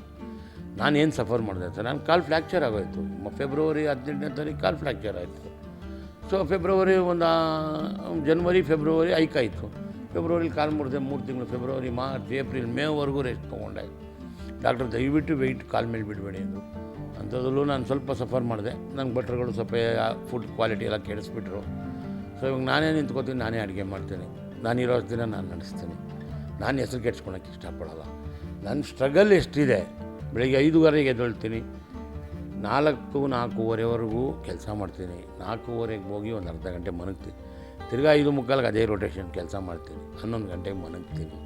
ನಾನೇನು ಸಫರ್ ಮಾಡಿದೆ ಅಂತ. ನಾನು ಕಾಲು ಫ್ರ್ಯಾಕ್ಚರ್ ಆಗೋಯ್ತು. ಫೆಬ್ರವರಿ 18ನೇ ತಾರೀಕು ಕಾಲು ಫ್ರ್ಯಾಕ್ಚರ್ ಆಯಿತು. ಸೊ ಫೆಬ್ರವರಿ ಜನವರಿ ಫೆಬ್ರವರಿ ಐಕಾಯಿತು. ಫೆಬ್ರವರಿಲಿ ಕಾಲು ಮುರಿದೆ. 3 ತಿಂಗಳು ಫೆಬ್ರವರಿ, ಮಾರ್ಚ್, ಏಪ್ರಿಲ್, ಮೇವರೆಗೂ ರೆಸ್ಟ್ ತೊಗೊಂಡಾಯ್ತು. ಡಾಕ್ಟರ್ ದಯವಿಟ್ಟು ವೆಯ್ಟ್ ಕಾಲು ಮೇಲೆ ಬಿಡಬೇಡಿ ಅಂದರು. ಅಂಥದ್ರಲ್ಲೂ ನಾನು ಸ್ವಲ್ಪ ಸಫರ್ ಮಾಡಿದೆ. ನಂಗೆ ಭಟ್ರುಗಳು ಸ್ವಲ್ಪ ಫುಡ್ ಕ್ವಾಲಿಟಿ ಎಲ್ಲ ಕೆಡಿಸ್ಬಿಟ್ರು. ಸೊ ಇವಾಗ ನಾನೇ ನಿಂತ್ಕೋತೀನಿ, ನಾನೇ ಅಡುಗೆ ಮಾಡ್ತೇನೆ. ನಾನಿರೋ ದಿನ ನಾನು ನಡೆಸ್ತೀನಿ. ನಾನು ಹೆಸರು ಕೆಡ್ಸ್ಕೊಳಕ್ಕೆ ಇಷ್ಟಪಡಲ್ಲ. ನನ್ನ ಸ್ಟ್ರಗಲ್ ಎಷ್ಟಿದೆ. ಬೆಳಗ್ಗೆ 5 ಎದ್ದೇಳ್ತೀನಿ, 4-4:15ವರೆಗೂ ಕೆಲಸ ಮಾಡ್ತೀನಿ. 4:15ಗೆ ಹೋಗಿ ಒಂದು ಅರ್ಧ ಗಂಟೆ ಮಲಗ್ತೀನಿ. ತಿರ್ಗಾ 5:45ಗೆ ಅದೇ ರೊಟೇಷನ್ ಕೆಲಸ ಮಾಡ್ತೀನಿ, 11 ಗಂಟೆಗೆ ಮಲಗ್ತೀನಿ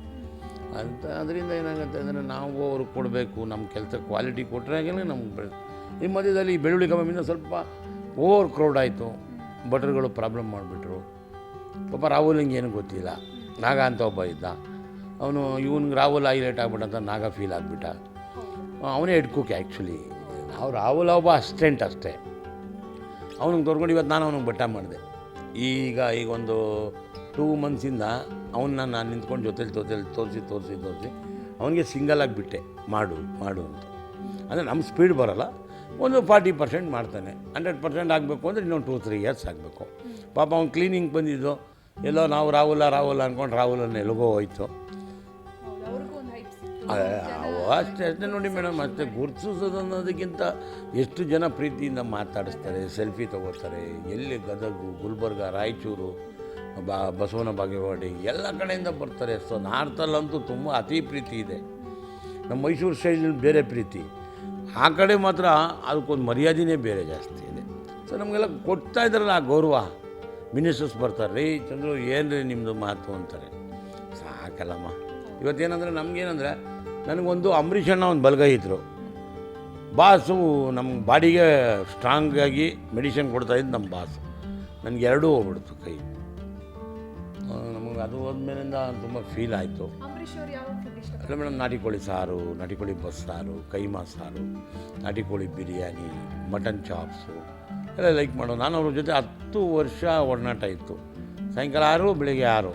ಅಂತ. ಅದರಿಂದ ಏನಾಗುತ್ತೆ ಅಂದರೆ ನಾವು ಅವ್ರಿಗೆ ಕೊಡಬೇಕು, ನಮ್ಮ ಕೆಲಸ ಕ್ವಾಲಿಟಿ ಕೊಟ್ಟರೆ ನಮ್ಗೆ ಈ ಮಧ್ಯದಲ್ಲಿ ಈ ಬೆಳ್ಳುಳ್ಳಿ ಕಬಾಬಿಂದ ಸ್ವಲ್ಪ ಓವರ್ ಕ್ರೌಡ್ ಆಯಿತು, ಬಟ್ರುಗಳು ಪ್ರಾಬ್ಲಮ್ ಮಾಡಿಬಿಟ್ರು. ಪಾಪ ರಾಹುಲ್ಗೆ ಏನೂ ಗೊತ್ತಿಲ್ಲ, ನಾಗ ಅಂತ ಒಬ್ಬ ಇದ್ದ, ಅವನು ಇವನಿಗೆ ರಾಹುಲ್ ಹೈಲೈಟ್ ಆಗ್ಬಿಟ್ಟಂತ ನಾಗ ಫೀಲ್ ಆಗಿಬಿಟ್ಟ. ಅವನೇ ಹೆಡ್ ಕುಕ್ ಆ್ಯಕ್ಚುಲಿ. ರಾಹುಲ್ ಒಬ್ಬ ಅಸಿಸ್ಟೆಂಟ್ ಅಷ್ಟೇ. ಅವನಿಗೆ ತೋರ್ಕೊಂಡು ಇವತ್ತು ನಾನು ಅವನಿಗೆ ಬಟ್ಟ ಮಾಡಿದೆ. ಈಗ ಒಂದು 2 ಮಂತ್ಸಿಂದ ಅವನ್ನ ನಾನು ನಿಂತ್ಕೊಂಡು ಜೊತೆಲಿ ತೋರಿಸಿ ಅವನಿಗೆ ಸಿಂಗಲಾಗಿ ಬಿಟ್ಟೆ, ಮಾಡು ಅಂತ. ಅಂದರೆ ನಮ್ಮ ಸ್ಪೀಡ್ ಬರೋಲ್ಲ, ಒಂದು 40% ಮಾಡ್ತಾನೆ. 100% ಆಗಬೇಕು ಅಂದರೆ ಇನ್ನೊಂದು 2-3 ಇಯರ್ಸ್ ಆಗಬೇಕು. ಪಾಪ ಅವ್ನು ಕ್ಲೀನಿಂಗ್ ಬಂದಿದ್ದು ಎಲ್ಲೋ ನಾವು ರಾಹುಲ್ ಅಂದ್ಕೊಂಡು ರಾಹುಲನ್ನು ಎಲ್ಲಿಗೋ ಹೋಯ್ತು. ಅಷ್ಟೇ ನೋಡಿ ಮೇಡಮ್, ಅಷ್ಟೇ. ಗುರುತಿಸೋದು ಅನ್ನೋದಕ್ಕಿಂತ ಎಷ್ಟು ಜನ ಪ್ರೀತಿಯಿಂದ ಮಾತಾಡಿಸ್ತಾರೆ, ಸೆಲ್ಫಿ ತೊಗೋತಾರೆ. ಎಲ್ಲಿ ಗದಗ, ಗುಲ್ಬರ್ಗ, ರಾಯಚೂರು, ಬಸವನ ಬಾಗೇವಾಡಿ ಎಲ್ಲ ಕಡೆಯಿಂದ ಬರ್ತಾರೆ. ಸೊ ನಾರ್ತಲ್ಲಂತೂ ತುಂಬ ಅತಿ ಪ್ರೀತಿ ಇದೆ. ನಮ್ಮ ಮೈಸೂರು ಸ್ಟೈಲಲ್ಲಿ ಬೇರೆ ಪ್ರೀತಿ, ಆ ಕಡೆ ಮಾತ್ರ ಅದಕ್ಕೊಂದು ಮರ್ಯಾದೆನೇ ಬೇರೆ ಜಾಸ್ತಿ ಇದೆ. ಸೊ ನಮಗೆಲ್ಲ ಕೊಡ್ತಾ ಇದ್ದಾರಲ್ಲ ಆ ಗೌರವ. ಮಿನಿಸ್ಟರ್ಸ್ ಬರ್ತಾರೆ, ರೀ ಚಂದ್ರು ಏನು ರೀ ನಿಮ್ಮದು ಮಾತು ಅಂತಾರೆ. ಸಾಕಲ್ಲಮ್ಮ. ಇವತ್ತೇನಂದರೆ ನಮಗೇನಂದರೆ, ನನಗೊಂದು ಅಂಬರೀಷ್ ಅಣ್ಣ ಒಂದು ಬಲಗೈ ಇದ್ದರು, ಬಾಸು ನಮ್ಮ ಬಾಡಿಗೆ ಸ್ಟ್ರಾಂಗಾಗಿ ಮೆಡಿಸಿನ್ ಕೊಡ್ತಾಯಿದ್ದು ನಮ್ಮ ಬಾಸು. ನನಗೆ ಎರಡೂ ಹೋಗ್ಬಿಡ್ತು ಕೈ. ನಮಗೆ ಅದು ಹೋದ್ಮೇಲಿಂದ ತುಂಬ ಫೀಲ್ ಆಯಿತು. ಅಲ್ಲ ಮೇಡಮ್, ನಾಟಿ ಕೋಳಿ ಸಾರು, ನಾಟಿ ಕೋಳಿ ಬಸ್ಸಾರು, ಕೈಮಾ ಸಾರು, ನಾಟಿ ಕೋಳಿ ಬಿರಿಯಾನಿ, ಮಟನ್ ಚಾಪ್ಸು ಎಲ್ಲ ಲೈಕ್ ಮಾಡೋ. ನಾನು ಅವ್ರ ಜೊತೆ 10 ವರ್ಷ ಒಡನಾಟ ಇತ್ತು. ಸಾಯಂಕಾಲ 6 ಬೆಳಿಗ್ಗೆ 6.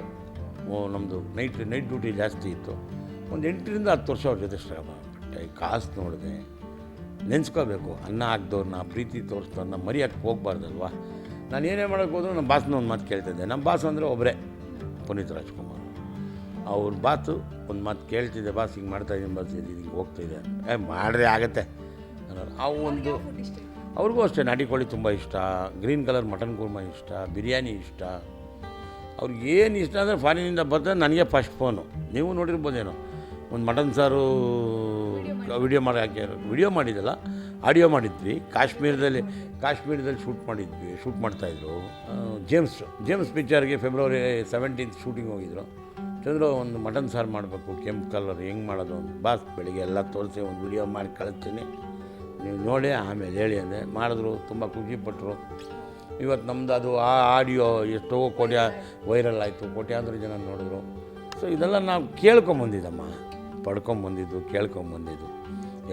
ನಮ್ಮದು ನೈಟ್ ಡ್ಯೂಟಿ ಜಾಸ್ತಿ ಇತ್ತು. ಒಂದು 8ರಿಂದ 10 ವರ್ಷ ಅವ್ರ ಜೊತೆ ಶ್ರಮ ಪಟ್ಟೆ. ಕಾಸು ನೋಡಿದೆ, ನೆನೆಸ್ಕೋಬೇಕು. ಅನ್ನ ಹಾಕ್ದವ್ರನ್ನ, ಪ್ರೀತಿ ತೋರಿಸ್ದವ್ರನ್ನ ಮರೆಯೋಕ್ಕೆ ಹೋಗ್ಬಾರ್ದಲ್ವ. ನಾನು ಏನೇ ಮಾಡೋಕ್ಕೆ ಹೋದ್ರು ನಮ್ಮ ಬಾಸ್ನ ಒಂದು ಮಾತು ಕೇಳ್ತಿದ್ದೆ. ನಮ್ಮ ಬಾಸ್ ಅಂದರೆ ಒಬ್ಬರೇ, ಪುನೀತ್ ರಾಜ್ಕುಮಾರ್. ಅವ್ರ ಬಾಸು ಒಂದು ಮಾತು ಕೇಳ್ತಿದ್ದೆ, ಬಾಸ್ ಹಿಂಗೆ ಮಾಡ್ತಾಯಿದ್ದೀನಿ, ಬಾಸ್ ಹಿಂಗೆ ಹೋಗ್ತಾಯಿದೆ, ಮಾಡಿದ್ರೆ ಆಗುತ್ತೆ ಅನ್ನೋರು. ಅವು ಒಂದು ಅವ್ರಿಗೂ ಅಷ್ಟೇ ನಾಟಿ ಕೋಳಿ ತುಂಬ ಇಷ್ಟ, ಗ್ರೀನ್ ಕಲರ್ ಮಟನ್ ಕುರ್ಮಾ ಇಷ್ಟ, ಬಿರಿಯಾನಿ ಇಷ್ಟ. ಅವ್ರಿಗೆ ಏನು ಇಷ್ಟ ಅಂದರೆ ಫಾರಿನಿಂದ ಬರ್ತದೆ. ನನಗೆ ಫಸ್ಟ್ ಫೋನು, ನೀವು ನೋಡಿರ್ಬೋದೇನೋ, ಒಂದು ಮಟನ್ ಸಾರು ವಿಡಿಯೋ ಮಾಡಿದ್ದಲ್ಲ, ಆಡಿಯೋ ಮಾಡಿದ್ವಿ. ಕಾಶ್ಮೀರದಲ್ಲಿ ಶೂಟ್ ಮಾಡ್ತಾಯಿದ್ರು. ಜೇಮ್ಸ್ ಪಿಕ್ಚರ್ಗೆ ಫೆಬ್ರವರಿ 17th ಶೂಟಿಂಗ್ ಹೋಗಿದ್ರು. ಚಂದ್ರು ಒಂದು ಮಟನ್ ಸಾರು ಮಾಡಬೇಕು, ಕೆಂಪು ಕಲರ್, ಹೆಂಗೆ ಮಾಡೋದು ಅಂತ. ಬಾಸ್ ಬೆಳಿಗ್ಗೆ ಎಲ್ಲ ತೋರಿಸಿ ಒಂದು ವಿಡಿಯೋ ಮಾಡಿ ಕಳಿಸ್ತೀನಿ, ನೀವು ನೋಡಿ ಆಮೇಲೆ ಹೇಳಿ ಅಂದೆ. ಮಾಡಿದ್ರು, ತುಂಬ ಖುಷಿಪಟ್ಟರು. ಇವತ್ತು ನಮ್ಮದು ಅದು ಆ ಆಡಿಯೋ ಎಷ್ಟೋ ವೈರಲ್ ಆಯಿತು, ಕೋಟ್ಯಾಂತರ ಜನ ನೋಡಿದ್ರು. ಸೊ ಇದೆಲ್ಲ ನಾವು ಕೇಳ್ಕೊಂಬಂದಿದ್ದಮ್ಮ, ಕೇಳ್ಕೊಂಬಂದಿದ್ದು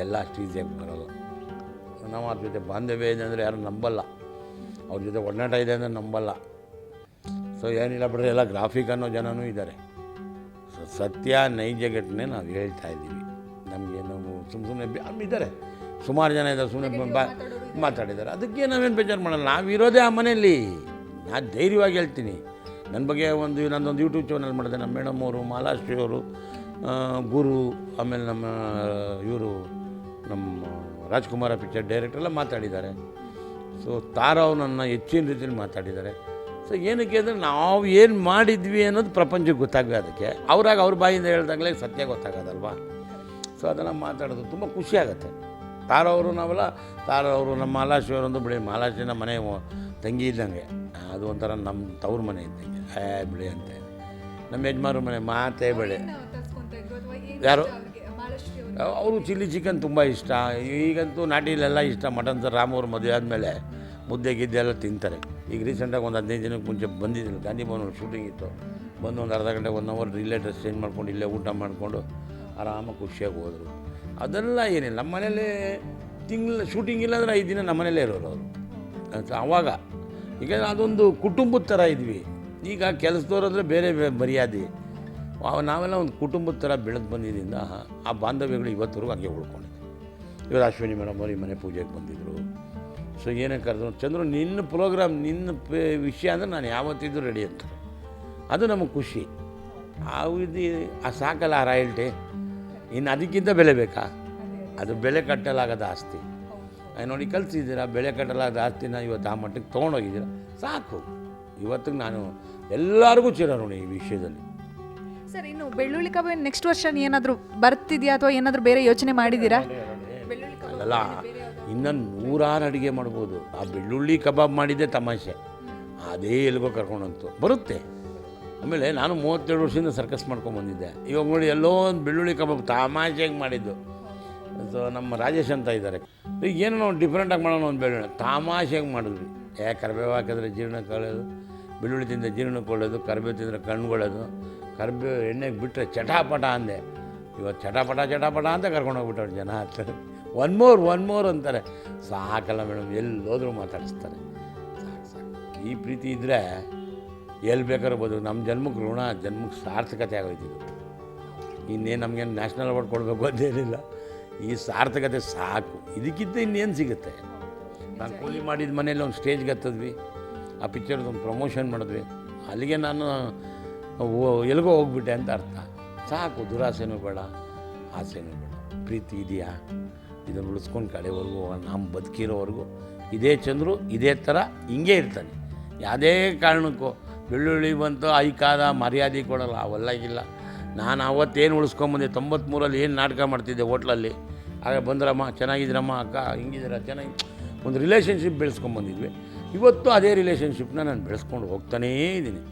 ಎಲ್ಲ ಅಷ್ಟು ಈಸಿಯಾಗಿ ಬರೋದು. ನಾವು ಅದ್ರ ಜೊತೆ ಬಾಂಧವ್ಯ ಇದೆ ಅಂದರೆ ಯಾರು ನಂಬಲ್ಲ, ಅವ್ರ ಜೊತೆ ಒಡನಾಟ ಇದೆ ಅಂದರೆ ನಂಬಲ್ಲ. ಸೊ ಏನಿಲ್ಲ ಬಿಡ್ರಿ, ಎಲ್ಲ ಗ್ರಾಫಿಕ್ ಅನ್ನೋ ಜನನೂ ಇದ್ದಾರೆ. ಸೊ ಸತ್ಯ ನೈಜ ಘಟನೆ ನಾವು ಹೇಳ್ತಾ ಇದ್ದೀವಿ. ನಮಗೆ ನಾವು ಸುಮ್ಮನೆ ಇದ್ದಾರೆ, ಸುಮಾರು ಜನ ಇದ್ದಾರೆ, ಸುಮ್ಮನೆ ಮಾತಾಡಿದ್ದಾರೆ. ಅದಕ್ಕೆ ನಾವೇನು ಬೇಜಾರು ಮಾಡಲ್ಲ. ನಾವಿರೋದೇ ಆ ಮನೆಯಲ್ಲಿ. ನಾನು ಧೈರ್ಯವಾಗಿ ಹೇಳ್ತೀನಿ. ನನ್ನ ಬಗ್ಗೆ ನನ್ನೊಂದು ಯೂಟ್ಯೂಬ್ ಚಾನಲ್ ಮಾಡಿದೆ. ನಮ್ಮ ಮೇಡಮ್ ಅವರು, ಮಾಲಾಶ್ರೀ ಅವರು, ಗುರು, ಆಮೇಲೆ ನಮ್ಮ ರಾಜ್ಕುಮಾರ ಪಿಕ್ಚರ್ ಡೈರೆಕ್ಟರ್ ಎಲ್ಲ ಮಾತಾಡಿದ್ದಾರೆ. ಸೊ ತಾರಾವ್ ನನ್ನ ಹೆಚ್ಚಿನ ರೀತಿಯಲ್ಲಿ ಮಾತಾಡಿದ್ದಾರೆ. ಸೊ ಏನಕ್ಕೆ ಅಂದರೆ ನಾವು ಏನು ಮಾಡಿದ್ವಿ ಅನ್ನೋದು ಪ್ರಪಂಚಕ್ಕೆ ಗೊತ್ತಾಗಬೇಕು. ಅದಕ್ಕೆ ಅವ್ರ ಬಾಯಿಂದ ಹೇಳ್ದಾಗಲೇ ಸತ್ಯ ಗೊತ್ತಾಗೋದಲ್ವ. ಸೊ ಅದನ್ನು ಮಾತಾಡೋದು ತುಂಬ ಖುಷಿ ಆಗುತ್ತೆ. ತಾರವರು ನಮ್ಮ ಮಾಲಾಶ್ರೀ ಅವರೊಂದು ಮಾಲಾಶ್ರೀ ನಮ್ಮ ಮನೆ ತಂಗಿ ಇದ್ದಂಗೆ, ಅದು ಒಂಥರ ನಮ್ಮ ತವ್ರ ಮನೆ ಇದ್ದಂಗೆ. ಬಿಡಿ ಅಂತ ನಮ್ಮ ಯಜಮಾನ್ರ ಮನೆ ಮಾತೇ ಬೇಡ. ಯಾರು ಅವರು ಚಿಲ್ಲಿ ಚಿಕನ್ ತುಂಬ ಇಷ್ಟ. ಈಗಂತೂ ನಾಟಿಲೆಲ್ಲ ಇಷ್ಟ. ಮಟನ್ ಸರ್ ರಾಮವ್ರ ಮದುವೆ ಆದಮೇಲೆ ಮುದ್ದೆ ಗಿದ್ದೆ ಎಲ್ಲ ತಿಂತಾರೆ. ಈಗ ರೀಸೆಂಟಾಗಿ ಒಂದು 15 ದಿನಕ್ಕೆ ಮುಂಚೆ ಬಂದಿದ್ದಿಲ್ಲ, ಗಾಂಧಿ ಭವನಲ್ಲಿ ಶೂಟಿಂಗ್ ಇತ್ತು. ಬಂದು ಒಂದು ಅರ್ಧ ಗಂಟೆ 1 ಅವರ್ ಇಲ್ಲೇ ಡ್ರೆಸ್ ಚೇಂಜ್ ಮಾಡ್ಕೊಂಡು ಇಲ್ಲೇ ಊಟ ಮಾಡಿಕೊಂಡು ಆರಾಮಾಗಿ ಖುಷಿಯಾಗಿ ಹೋದರು. ಅದೆಲ್ಲ ಏನಿಲ್ಲ. ನಮ್ಮ ಮನೇಲಿ ಶೂಟಿಂಗ್ ಇಲ್ಲಾಂದರೆ 5 ದಿನ ನಮ್ಮ ಮನೇಲೇ ಇರೋರು ಅವರು. ಆವಾಗ ಈಗ ಅದೊಂದು ಕುಟುಂಬದ ಥರ ಇದ್ವಿ. ಈಗ ಕೆಲಸದವ್ರು ಅಂದರೆ ಬೇರೆ ಮರ್ಯಾದೆ. ನಾವೆಲ್ಲ ಒಂದು ಕುಟುಂಬದ ಥರ ಬೆಳೆದು ಬಂದಿದ್ದರಿಂದ ಆ ಬಾಂಧವ್ಯಗಳು ಇವತ್ತರೆಗೂ ಹಾಗೆ ಉಳ್ಕೊಂಡಿದೆ. ಇವತ್ತು ಅಶ್ವಿನಿ ಮೇಡಮ್ ಅವ್ರು ಈ ಮನೆ ಪೂಜೆಗೆ ಬಂದಿದ್ದರು. ಸೊ ಏನೇ ಕರೆದ್ರು, ಚಂದ್ರು ನಿನ್ನ ಪ್ರೋಗ್ರಾಮ್, ನಿನ್ನ ವಿಷಯ ಅಂದರೆ ನಾನು ಯಾವತ್ತಿದ್ದು ರೆಡಿ ಅಂತಾರೆ. ಅದು ನಮಗೆ ಖುಷಿ. ಆ ಸಾಕಲ್ಲ ಆ ರಾಯಲ್ಟಿ. ಇನ್ನು ಅದಕ್ಕಿಂತ ಬೆಲೆ ಬೇಕಾ? ಅದು ಬೆಲೆ ಕಟ್ಟಲಾಗದ ಆಸ್ತಿ. ನೋಡಿ ಕಲಿಸಿದ್ದೀರಾ, ಬೆಲೆ ಕಟ್ಟಲಾಗದ ಆಸ್ತಿನ ಇವತ್ತು ಆ ಮಟ್ಟಕ್ಕೆ ತೊಗೊಂಡೋಗಿದ್ದೀರಾ, ಸಾಕು. ಇವತ್ತಿಗೆ ನಾನು ಎಲ್ಲರಿಗೂ ಚಿರಋಣಿ ಈ ವಿಷಯದಲ್ಲಿ. ಸರ್, ಇನ್ನು ಬೆಳ್ಳುಳ್ಳಿ ಕಬಾಬ್ ನೆಕ್ಸ್ಟ್ ವರ್ಷ ಏನಾದರೂ ಬರ್ತಿದೆಯಾ ಅಥವಾ ಏನಾದರೂ ಬೇರೆ ಯೋಚನೆ ಮಾಡಿದ್ದೀರಾ? ಅಲ್ಲ, ಇನ್ನು 100 ಅಡುಗೆ ಮಾಡ್ಬೋದು. ಆ ಬೆಳ್ಳುಳ್ಳಿ ಕಬಾಬ್ ಮಾಡಿದ್ದೆ ತಮಾಷೆ. ಅದೇ ಎಲ್ಲಿಗೋ ಕರ್ಕೊಂಡಂತು ಬರುತ್ತೆ. ಆಮೇಲೆ ನಾನು 32 ವರ್ಷದಿಂದ ಸರ್ಕಸ್ ಮಾಡ್ಕೊಂಬಂದಿದ್ದೆ. ಇವಾಗ ನೋಡಿ ಎಲ್ಲೋ ಒಂದು ಬೆಳ್ಳುಳ್ಳಿ ಕಬಾಬ್ ತಮಾಷೆಗೆ ಮಾಡಿದ್ದು. ಸೊ ನಮ್ಮ ರಾಜೇಶ್ ಅಂತ ಇದ್ದಾರೆ, ಈಗ ಏನೋ ನಾವು ಡಿಫ್ರೆಂಟಾಗಿ ಮಾಡೋಣ ಒಂದು ಬೆಳ್ಳುಳ್ಳಿ ತಮಾಷೆಗೆ ಮಾಡಿದ್ವಿ. ಕರಿಬೇವು ಹಾಕಿದ್ರೆ ಜೀರ್ಣಕ್ಕೆ ಒಳ್ಳೆಯದು, ಬೆಳ್ಳುಳ್ಳಿ ತಿಂದರೆ ಜೀರ್ಣಕ್ಕೆ ಒಳ್ಳೆಯದು, ಕರಿಬೇವು ತಿಂದರೆ ಕಣ್ಗೊಳ್ಳೋದು, ಕರಿಬೇವು ಎಣ್ಣೆಗೆ ಬಿಟ್ಟರೆ ಚಟಾಪಟ ಅಂದೆ. ಇವತ್ತು ಚಟಾಪಟ ಅಂತ ಕರ್ಕೊಂಡೋಗ್ಬಿಟ್ಟವ್ರು ಜನ ಆಗ್ತಾರೆ. ಒನ್ ಮೋರ್ ಅಂತಾರೆ. ಸಾಕಲ್ಲ ಮೇಡಮ್, ಎಲ್ಲೋದ್ರೂ ಮಾತಾಡಿಸ್ತಾರೆ. ಸಾಕು. ಈ ಪ್ರೀತಿ ಇದ್ದರೆ ಎಲ್ಲಿ ಬೇಕಾದ್ರೂ ಬದು. ನಮ್ಮ ಜನ್ಮಕ್ಕೆ ಋಣ, ಜನ್ಮಕ್ಕೆ ಸಾರ್ಥಕತೆ ಆಗೋಯ್ತಿದ್ದು. ಇನ್ನೇನು ನಮಗೇನು ನ್ಯಾಷನಲ್ ಅವಾರ್ಡ್ ಕೊಡಬೇಕು ಅಂತೇನಿಲ್ಲ. ಈ ಸಾರ್ಥಕತೆ ಸಾಕು. ಇದಕ್ಕಿಂತ ಇನ್ನೇನು ಸಿಗುತ್ತೆ. ನಾನು ಕೂಲಿ ಮಾಡಿದ ಮನೇಲಿ ಒಂದು ಸ್ಟೇಜ್ಗೆ ಹತ್ತಿದ್ವಿ, ಆ ಪಿಕ್ಚರ್ದು ಒಂದು ಪ್ರಮೋಷನ್ ಮಾಡಿದ್ವಿ, ಅಲ್ಲಿಗೆ ನಾನು ಎಲ್ಲಿಗೋ ಹೋಗ್ಬಿಟ್ಟೆ ಅಂತ ಅರ್ಥ. ಸಾಕು. ದುರಾಸೆನೂ ಬೇಡ, ಆಸೆನೂ ಬೇಡ. ಪ್ರೀತಿ ಇದೆಯಾ, ಇದನ್ನು ಉಳಿಸ್ಕೊಂಡು ಕಡೆವರೆಗೂ ನಮ್ಮ ಬದುಕಿರೋವರೆಗೂ ಇದೇ ಚಂದ್ರು ಇದೇ ಥರ ಹಿಂಗೆ ಇರ್ತಾನೆ. ಯಾವುದೇ ಕಾರಣಕ್ಕೂ ಬೆಳ್ಳುಳ್ಳಿ ಬಂತು ಐಕಾದ ಮರ್ಯಾದೆ ಕೊಡೋಲ್ಲ, ಅವೆಲ್ಲಾಗಿಲ್ಲ. ನಾನು ಅವತ್ತೇನು ಉಳಿಸ್ಕೊಂಬಂದೆ, 93ರಲ್ಲಿ ಏನು ನಾಟಕ ಮಾಡ್ತಿದ್ದೆ ಹೋಟ್ಲಲ್ಲಿ. ಆಗ ಬಂದ್ರಮ್ಮ, ಚೆನ್ನಾಗಿದ್ರಮ್ಮ, ಅಕ್ಕ ಹಿಂಗಿದ್ದೀರ, ಚೆನ್ನಾಗಿ ಒಂದು ರಿಲೇಷನ್ಶಿಪ್ ಬೆಳೆಸ್ಕೊಂಬಂದಿದ್ವಿ. ಇವತ್ತು ಅದೇ ರಿಲೇಷನ್ಶಿಪ್ನ ನಾನು ಬೆಳೆಸ್ಕೊಂಡು ಹೋಗ್ತಾನೇ ಇದ್ದೀನಿ.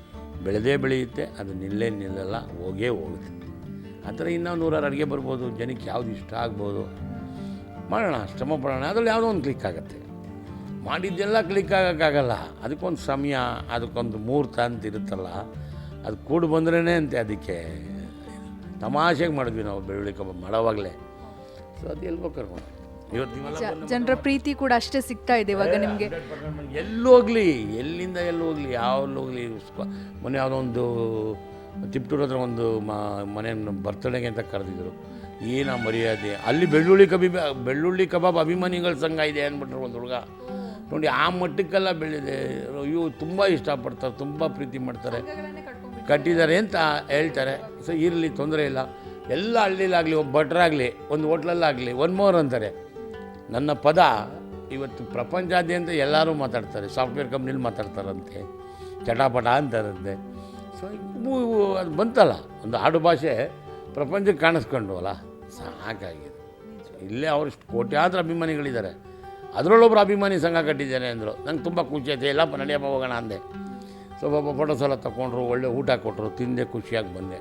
ಬೆಳೆಯುತ್ತೆ, ಅದು ನಿಲ್ಲಲ್ಲ, ಹೋಗೇ ಹೋಗುತ್ತೆ. ಆ ಥರ ಇನ್ನೂ 100 ಅಡುಗೆ ಬರ್ಬೋದು, ಜನಕ್ಕೆ ಯಾವುದು ಇಷ್ಟ ಆಗ್ಬೋದು, ಮಾಡೋಣ, ಶ್ರಮ ಪಡೋಣ. ಅದರಲ್ಲಿ ಯಾವುದೋ ಒಂದು ಕ್ಲಿಕ್ ಆಗುತ್ತೆ. ಮಾಡಿದ್ದೆಲ್ಲ ಕ್ಲಿಕ್ ಆಗೋಕ್ಕಾಗಲ್ಲ. ಅದಕ್ಕೊಂದು ಸಮಯ, ಅದಕ್ಕೊಂದು ಮುಹೂರ್ತ ಅಂತ ಇರುತ್ತಲ್ಲ, ಅದು ಕೂಡಿ ಬಂದ್ರೇ ಅಂತೆ. ಅದಕ್ಕೆ ತಮಾಷೆಗೆ ಮಾಡಿದ್ವಿ ನಾವು ಬೆಳ್ಳುಳ್ಳಿ ಕಬಾಬ್ ಮಾಡೋವಾಗಲೇ. ಸೊ ಅದು ಎಲ್ಗೋ ಕರ್ಕೊಂಡು ಇವತ್ತು ಜನರ ಪ್ರೀತಿ ಕೂಡ ಅಷ್ಟೇ ಸಿಗ್ತಾ ಇದೆ ಇವಾಗ ನಿಮಗೆ. ಎಲ್ಲೋಗಲಿ, ಎಲ್ಲಿಂದ ಎಲ್ಲೋಗಲಿ, ಯಾವಲ್ಲೋಗಲಿ. ಮೊನ್ನೆ ಯಾವುದೋ ಒಂದು ತಿಪ್ಟೂರ್ ಹತ್ರ ಒಂದು ಮನೆ ಬರ್ತಡೆಗೆ ಅಂತ ಕರೆದಿದ್ರು. ಏನೋ ಮರ್ಯಾದೆ. ಅಲ್ಲಿ ಬೆಳ್ಳುಳ್ಳಿ ಕಬಾಬ್ ಅಭಿಮಾನಿಗಳ ಸಂಘ ಇದೆ ಅಂದ್ಬಿಟ್ರು ಒಂದು ಹುಡುಗ. ನೋಡಿ, ಆ ಮಟ್ಟಕ್ಕೆಲ್ಲ ಬೆಳೆದಿದೆ. ಇವು ತುಂಬ ಇಷ್ಟಪಡ್ತಾರೆ, ತುಂಬ ಪ್ರೀತಿ ಮಾಡ್ತಾರೆ, ಕಟ್ಟಿದ್ದಾರೆ ಅಂತ ಹೇಳ್ತಾರೆ. ಸೊ ಇರಲಿ, ತೊಂದರೆ ಇಲ್ಲ. ಎಲ್ಲ ಹಳ್ಳಿಲಾಗಲಿ, ಒಬ್ಬ ಭಟ್ರಾಗಲಿ, ಒಂದು ಹೋಟ್ಲಲ್ಲಾಗಲಿ ಒನ್ ಮೋರ್ ಅಂತಾರೆ. ನನ್ನ ಪದ ಇವತ್ತು ಪ್ರಪಂಚಾದ್ಯಂತ ಎಲ್ಲರೂ ಮಾತಾಡ್ತಾರೆ. ಸಾಫ್ಟ್ವೇರ್ ಕಂಪ್ನಿಲಿ ಮಾತಾಡ್ತಾರಂತೆ, ಚಟಾಪಟ ಅಂತಾರಂತೆ. ಸೊ ಅದು ಬಂತಲ್ಲ, ಒಂದು ಆಡು ಭಾಷೆ ಪ್ರಪಂಚಕ್ಕೆ ಕಾಣಿಸ್ಕೊಂಡ್ವಲ್ಲ, ಸಾಕಾಗಿದೆ. ಇಲ್ಲೇ ಅವರಿಷ್ಟು ಕೋಟ್ಯಾಂತರ ಅಭಿಮಾನಿಗಳಿದ್ದಾರೆ. ಅದರಲ್ಲೊಬ್ಬರು ಅಭಿಮಾನಿ ಸಂಘ ಕಟ್ಟಿದ್ದೇನೆ ಅಂದರು. ನಂಗೆ ತುಂಬ ಖುಷಿ ಆಯ್ತು. ಎಲ್ಲಪ್ಪ ನಡೆಯಪ್ಪ ಹೋಗೋಣ ಅಂದೆ. ಸೊ ಫೋಟೋಸ್ ಎಲ್ಲ ತೊಗೊಂಡ್ರು, ಒಳ್ಳೆ ಊಟ ಕೊಟ್ಟರು, ತಿಂದೆ, ಖುಷಿಯಾಗಿ ಬಂದೆ.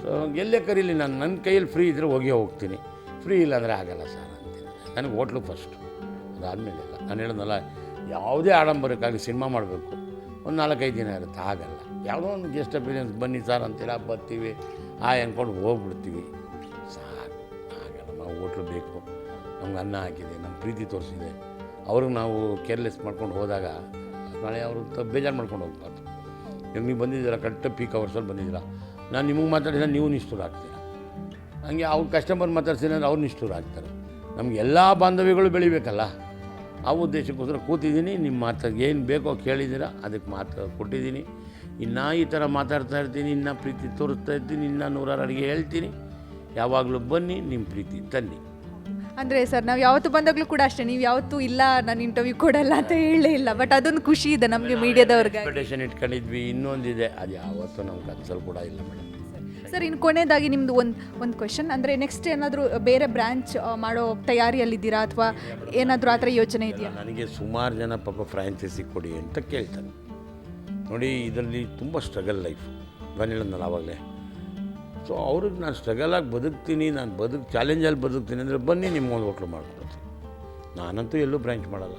ಸೊ ಎಲ್ಲೇ ಕರೀಲಿ, ನನ್ನ ಕೈಯಲ್ಲಿ ಫ್ರೀ ಇದ್ದರೆ ಹೋಗ್ತೀನಿ, ಫ್ರೀ ಇಲ್ಲಾಂದರೆ ಆಗಲ್ಲ ಸರ್ ಅಂತೀನಿ. ನನಗೆ ಹೋಟ್ಲು ಫಸ್ಟು, ಅದಾದಮೇಲೆ ಇಲ್ಲ. ನಾನು ಹೇಳಿದ್ನಲ್ಲ, ಯಾವುದೇ ಆಡಂಬರಕ್ಕಾಗಿ ಸಿನಿಮಾ ಮಾಡಬೇಕು, ಒಂದು 4-5 ದಿನ ಇರುತ್ತೆ, ಆಗಲ್ಲ. ಯಾವುದೋ ಒಂದು ಗೆಸ್ಟ್ ಅಪಿರಿಯನ್ಸ್ ಬನ್ನಿ ಸರ್ ಅಂತೀರ, ಬರ್ತೀವಿ, ಅಂದ್ಕೊಂಡು ಹೋಗ್ಬಿಡ್ತೀವಿ. ಸಾಕು, ಆಗಲ್ಲ. ನಾವು ಹೋಟ್ಲು ಬೇಕು, ನಮ್ಗೆ ಅನ್ನ ಹಾಕಿದೆ, ನಮ್ಮ ಪ್ರೀತಿ ತೋರಿಸಿದೆ. ಅವ್ರಿಗೆ ನಾವು ಕೇರ್ಲೆಸ್ ಮಾಡ್ಕೊಂಡು ಹೋದಾಗ ನಾಳೆ ಅವರು ಬೇಜಾರು ಮಾಡ್ಕೊಂಡು ಹೋಗ್ಬಾರ್ದು. ಈಗ ನೀವು ಬಂದಿದ್ದೀರ, ಕರೆಕ್ಟ್ ಪೀಕ್ ಅವರ್ಸಲ್ಲಿ ಬಂದಿದ್ದೀರ, ನಾನು ನಿಮಗೆ ಮಾತಾಡಿದ್ರೆ ನೀವು ನಿಷ್ಠೂರ ಆಗ್ತೀರ. ಹಂಗೆ ಅವ್ರು ಕಸ್ಟಮರ್ ಮಾತಾಡ್ತೀನಿ ಅಂದರೆ ಅವ್ರು ನಿಷ್ಠೂರ ಆಗ್ತಾರೆ. ನಮ್ಗೆ ಎಲ್ಲ ಬಾಂಧವ್ಯಗಳು ಬೆಳಿಬೇಕಲ್ಲ, ಆ ಉದ್ದೇಶಕ್ಕೋಸ್ಕರ ಕೂತಿದ್ದೀನಿ. ನಿಮ್ಮ ಮಾತಾಗಿ ಏನು ಬೇಕೋ ಕೇಳಿದ್ದೀರ, ಅದಕ್ಕೆ ಮಾತು ಕೊಟ್ಟಿದ್ದೀನಿ. ಇನ್ನೂ ಈ ಥರ ಮಾತಾಡ್ತಾ ಇರ್ತೀನಿ, ಇನ್ನೂ ಪ್ರೀತಿ ತೋರಿಸ್ತಾ ಇರ್ತೀನಿ, ಇನ್ನೂ 100 ಅಡುಗೆ ಹೇಳ್ತೀನಿ. ಯಾವಾಗಲೂ ಬನ್ನಿ, ನಿಮ್ಮ ಪ್ರೀತಿ ತನ್ನಿ. ಅಂದರೆ ಸರ್, ನಾವು ಯಾವತ್ತು ಬಂದಾಗಲೂ ಕೂಡ ಅಷ್ಟೇ, ನೀವು ಯಾವತ್ತೂ ಇಲ್ಲ ನಾನು ಇಂಟರ್ವ್ಯೂ ಕೊಡಲ್ಲ ಅಂತ ಹೇಳಲೇ ಇಲ್ಲ. ಬಟ್ ಅದೊಂದು ಖುಷಿ ಇದೆ ನಮಗೆ ಮೀಡಿಯಾದವ್ರಿಗೆ. ಎಕ್ಸ್ಪೆಕ್ಟೇಷನ್ ಇಟ್ಕೊಂಡಿದ್ವಿ, ಇನ್ನೊಂದಿದೆ, ಅದು ಯಾವತ್ತೂ ನಮ್ಮ ಕನಸಲ್ಲಿ ಕೂಡ ಇಲ್ಲ ಮೇಡಮ್. ಸರ್, ಇನ್ನು ಕೊನೆಯದಾಗಿ ನಿಮ್ಮದು ಒಂದು ಕ್ವೆಶನ್, ಅಂದರೆ ನೆಕ್ಸ್ಟ್ ಏನಾದರೂ ಬೇರೆ ಬ್ರ್ಯಾಂಚ್ ಮಾಡೋ ತಯಾರಿಯಲ್ಲಿದ್ದೀರಾ, ಅಥವಾ ಏನಾದರೂ ಆ ಥರ ಯೋಚನೆ ಇದೆಯಾ? ನನಗೆ ಸುಮಾರು ಜನ ಪಾಪ ಫ್ರಾಂಚೈಸಿ ಕೊಡಿ ಅಂತ ಕೇಳ್ತಾರೆ. ನೋಡಿ, ಇದರಲ್ಲಿ ತುಂಬ ಸ್ಟ್ರಗಲ್ ಲೈಫ್. ನಾನು ಹೇಳಿದ್ನಲ್ಲ ಆವಾಗಲೇ. ಸೊ ಅವ್ರಿಗೆ ನಾನು ಸ್ಟ್ರಗಲಾಗಿ ಬದುಕ್ತೀನಿ, ನಾನು ಚಾಲೆಂಜಲ್ಲಿ ಬದುಕ್ತೀನಿ ಅಂದರೆ ಬನ್ನಿ, ನಿಮ್ಗೊಂದು ಹೋಟ್ಲು ಮಾಡ್ಕೊಡ್ತೀನಿ. ನಾನಂತೂ ಎಲ್ಲೂ ಬ್ರ್ಯಾಂಚ್ ಮಾಡಲ್ಲ.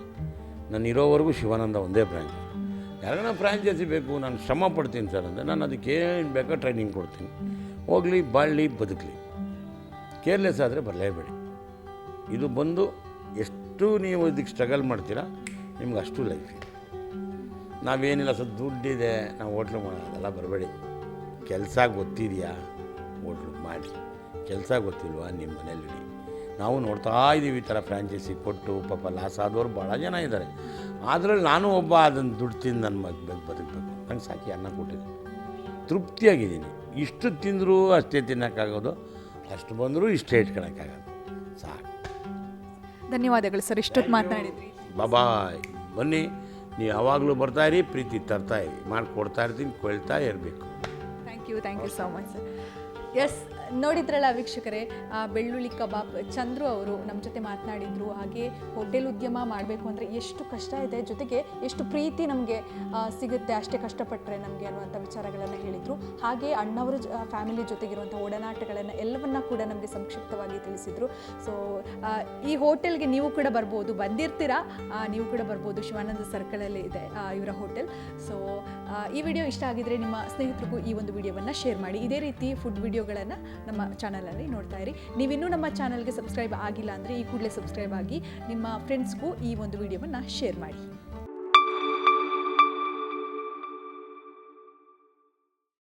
ನಾನು ಇರೋವರೆಗೂ ಶಿವಾನಂದ ಒಂದೇ ಬ್ರ್ಯಾಂಚ್. ಯಾರಿಗಾನ ಫ್ರಾಂಚೈಸಿ ಬೇಕು, ನಾನು ಶ್ರಮ ಪಡ್ತೀನಿ ಸರ್ ಅಂದರೆ ನಾನು ಅದಕ್ಕೆ ಏನು ಬೇಕೋ ಟ್ರೈನಿಂಗ್ ಕೊಡ್ತೀನಿ. ಹೋಗಲಿ, ಬಾಳಲಿ, ಬದುಕಲಿ. ಕೇರ್ಲೆಸ್ ಆದರೆ ಬರಲೇಬೇಡಿ. ಇದು ಬಂದು ಎಷ್ಟು ನೀವು ಇದಕ್ಕೆ ಸ್ಟ್ರಗಲ್ ಮಾಡ್ತೀರಾ, ನಿಮ್ಗೆ ಅಷ್ಟು ಲೈಫ್ ಇದೆ. ನಾವೇನಿಲ್ಲ ಸರ್, ದುಡ್ಡಿದೆ, ನಾವು ಹೋಟ್ಲು ಮಾಡೋದೆಲ್ಲ ಬರಬೇಡಿ. ಕೆಲಸ ಗೊತ್ತಿದೆಯಾ, ಹೋಟ್ಲು ಮಾಡಿ. ಕೆಲಸ ಗೊತ್ತಿಲ್ವಾ, ನಿಮ್ಮ ಮನೇಲಿಡಿ. ನಾವು ನೋಡ್ತಾ ಇದ್ದೀವಿ ಈ ಥರ ಫ್ರಾಂಚೈಸಿ ಕೊಟ್ಟು ಪಾಪ ಲಾಸ್ ಆದವರು ಭಾಳ ಜನ ಇದ್ದಾರೆ. ಅದರಲ್ಲಿ ನಾನು ಒಬ್ಬ ಅದನ್ನು ದುಡ್ಡು ತಿಂದು ನನ್ನ ಬದುಕಬೇಕು. ನಂಗೆ ಸಾಕಿ ಅನ್ನ ಕೊಟ್ಟಿದ್ದೀನಿ, ತೃಪ್ತಿಯಾಗಿದ್ದೀನಿ. ಇಷ್ಟು ತಿಂದರೂ ಅಷ್ಟೇ ತಿನ್ನೋಕ್ಕಾಗೋದು, ಅಷ್ಟು ಬಂದರೂ ಇಷ್ಟೇ ಇಟ್ಕೊಳಕ್ಕಾಗೋದು. ಸಾಕು. ಧನ್ಯವಾದಗಳು ಸರ್, ಇಷ್ಟೊತ್ತು ಮಾತನಾಡಿದ್ರಿ. ಬಾಯ್. ಬನ್ನಿ, ನೀವು ಯಾವಾಗಲೂ ಬರ್ತಾಯಿರಿ, ಪ್ರೀತಿ ತರ್ತಾಯಿರಿ, ಮಾಡಿಕೊಡ್ತಾ ಇರ್ತೀನಿ, ಕೊಳ್ತಾ ಇರಬೇಕು. Thank you so much sir. Yes, ನೋಡಿದ್ರಲ್ಲ ವೀಕ್ಷಕರೇ, ಬೆಳ್ಳುಳ್ಳಿ ಕಬಾಬ್ ಚಂದ್ರು ಅವರು ನಮ್ಮ ಜೊತೆ ಮಾತನಾಡಿದರು. ಹಾಗೆ ಹೋಟೆಲ್ ಉದ್ಯಮ ಮಾಡಬೇಕು ಅಂದರೆ ಎಷ್ಟು ಕಷ್ಟ ಇದೆ, ಜೊತೆಗೆ ಎಷ್ಟು ಪ್ರೀತಿ ನಮಗೆ ಸಿಗುತ್ತೆ ಅಷ್ಟೇ ಕಷ್ಟಪಟ್ಟರೆ ನಮಗೆ ಅನ್ನುವಂಥ ವಿಚಾರಗಳನ್ನು ಹೇಳಿದರು. ಹಾಗೆ ಅಣ್ಣವರ ಫ್ಯಾಮಿಲಿ ಜೊತೆಗಿರುವಂಥ ಒಡನಾಟಗಳನ್ನು ಎಲ್ಲವನ್ನ ಕೂಡ ನಮಗೆ ಸಂಕ್ಷಿಪ್ತವಾಗಿ ತಿಳಿಸಿದರು. ಸೊ ಈ ಹೋಟೆಲ್ಗೆ ನೀವು ಕೂಡ ಬರ್ಬೋದು, ಬಂದಿರ್ತೀರಾ, ನೀವು ಕೂಡ ಬರ್ಬೋದು. ಶಿವಾನಂದ ಸರ್ಕಲಲ್ಲಿ ಇದೆ ಇವರ ಹೋಟೆಲ್. ಸೊ ಈ ವಿಡಿಯೋ ಇಷ್ಟ ಆಗಿದ್ರೆ ನಿಮ್ಮ ಸ್ನೇಹಿತರಿಗೂ ಈ ಒಂದು ವಿಡಿಯೋವನ್ನು ಶೇರ್ ಮಾಡಿ. ಇದೇ ರೀತಿ ಫುಡ್ ವಿಡಿಯೋಗಳನ್ನು ನಮ್ಮ ಚಾನಲಲ್ಲಿ ನೋಡ್ತಾ ಇರಿ. ನೀವಿನ್ನೂ ನಮ್ಮ ಚಾನಲ್ಗೆ ಸಬ್ಸ್ಕ್ರೈಬ್ ಆಗಿಲ್ಲ ಅಂದರೆ ಈ ಕೂಡಲೇ ಸಬ್ಸ್ಕ್ರೈಬ್ ಆಗಿ ನಿಮ್ಮ ಫ್ರೆಂಡ್ಸ್ಗೂ ಈ ಒಂದು ವಿಡಿಯೋವನ್ನು ಶೇರ್ ಮಾಡಿ.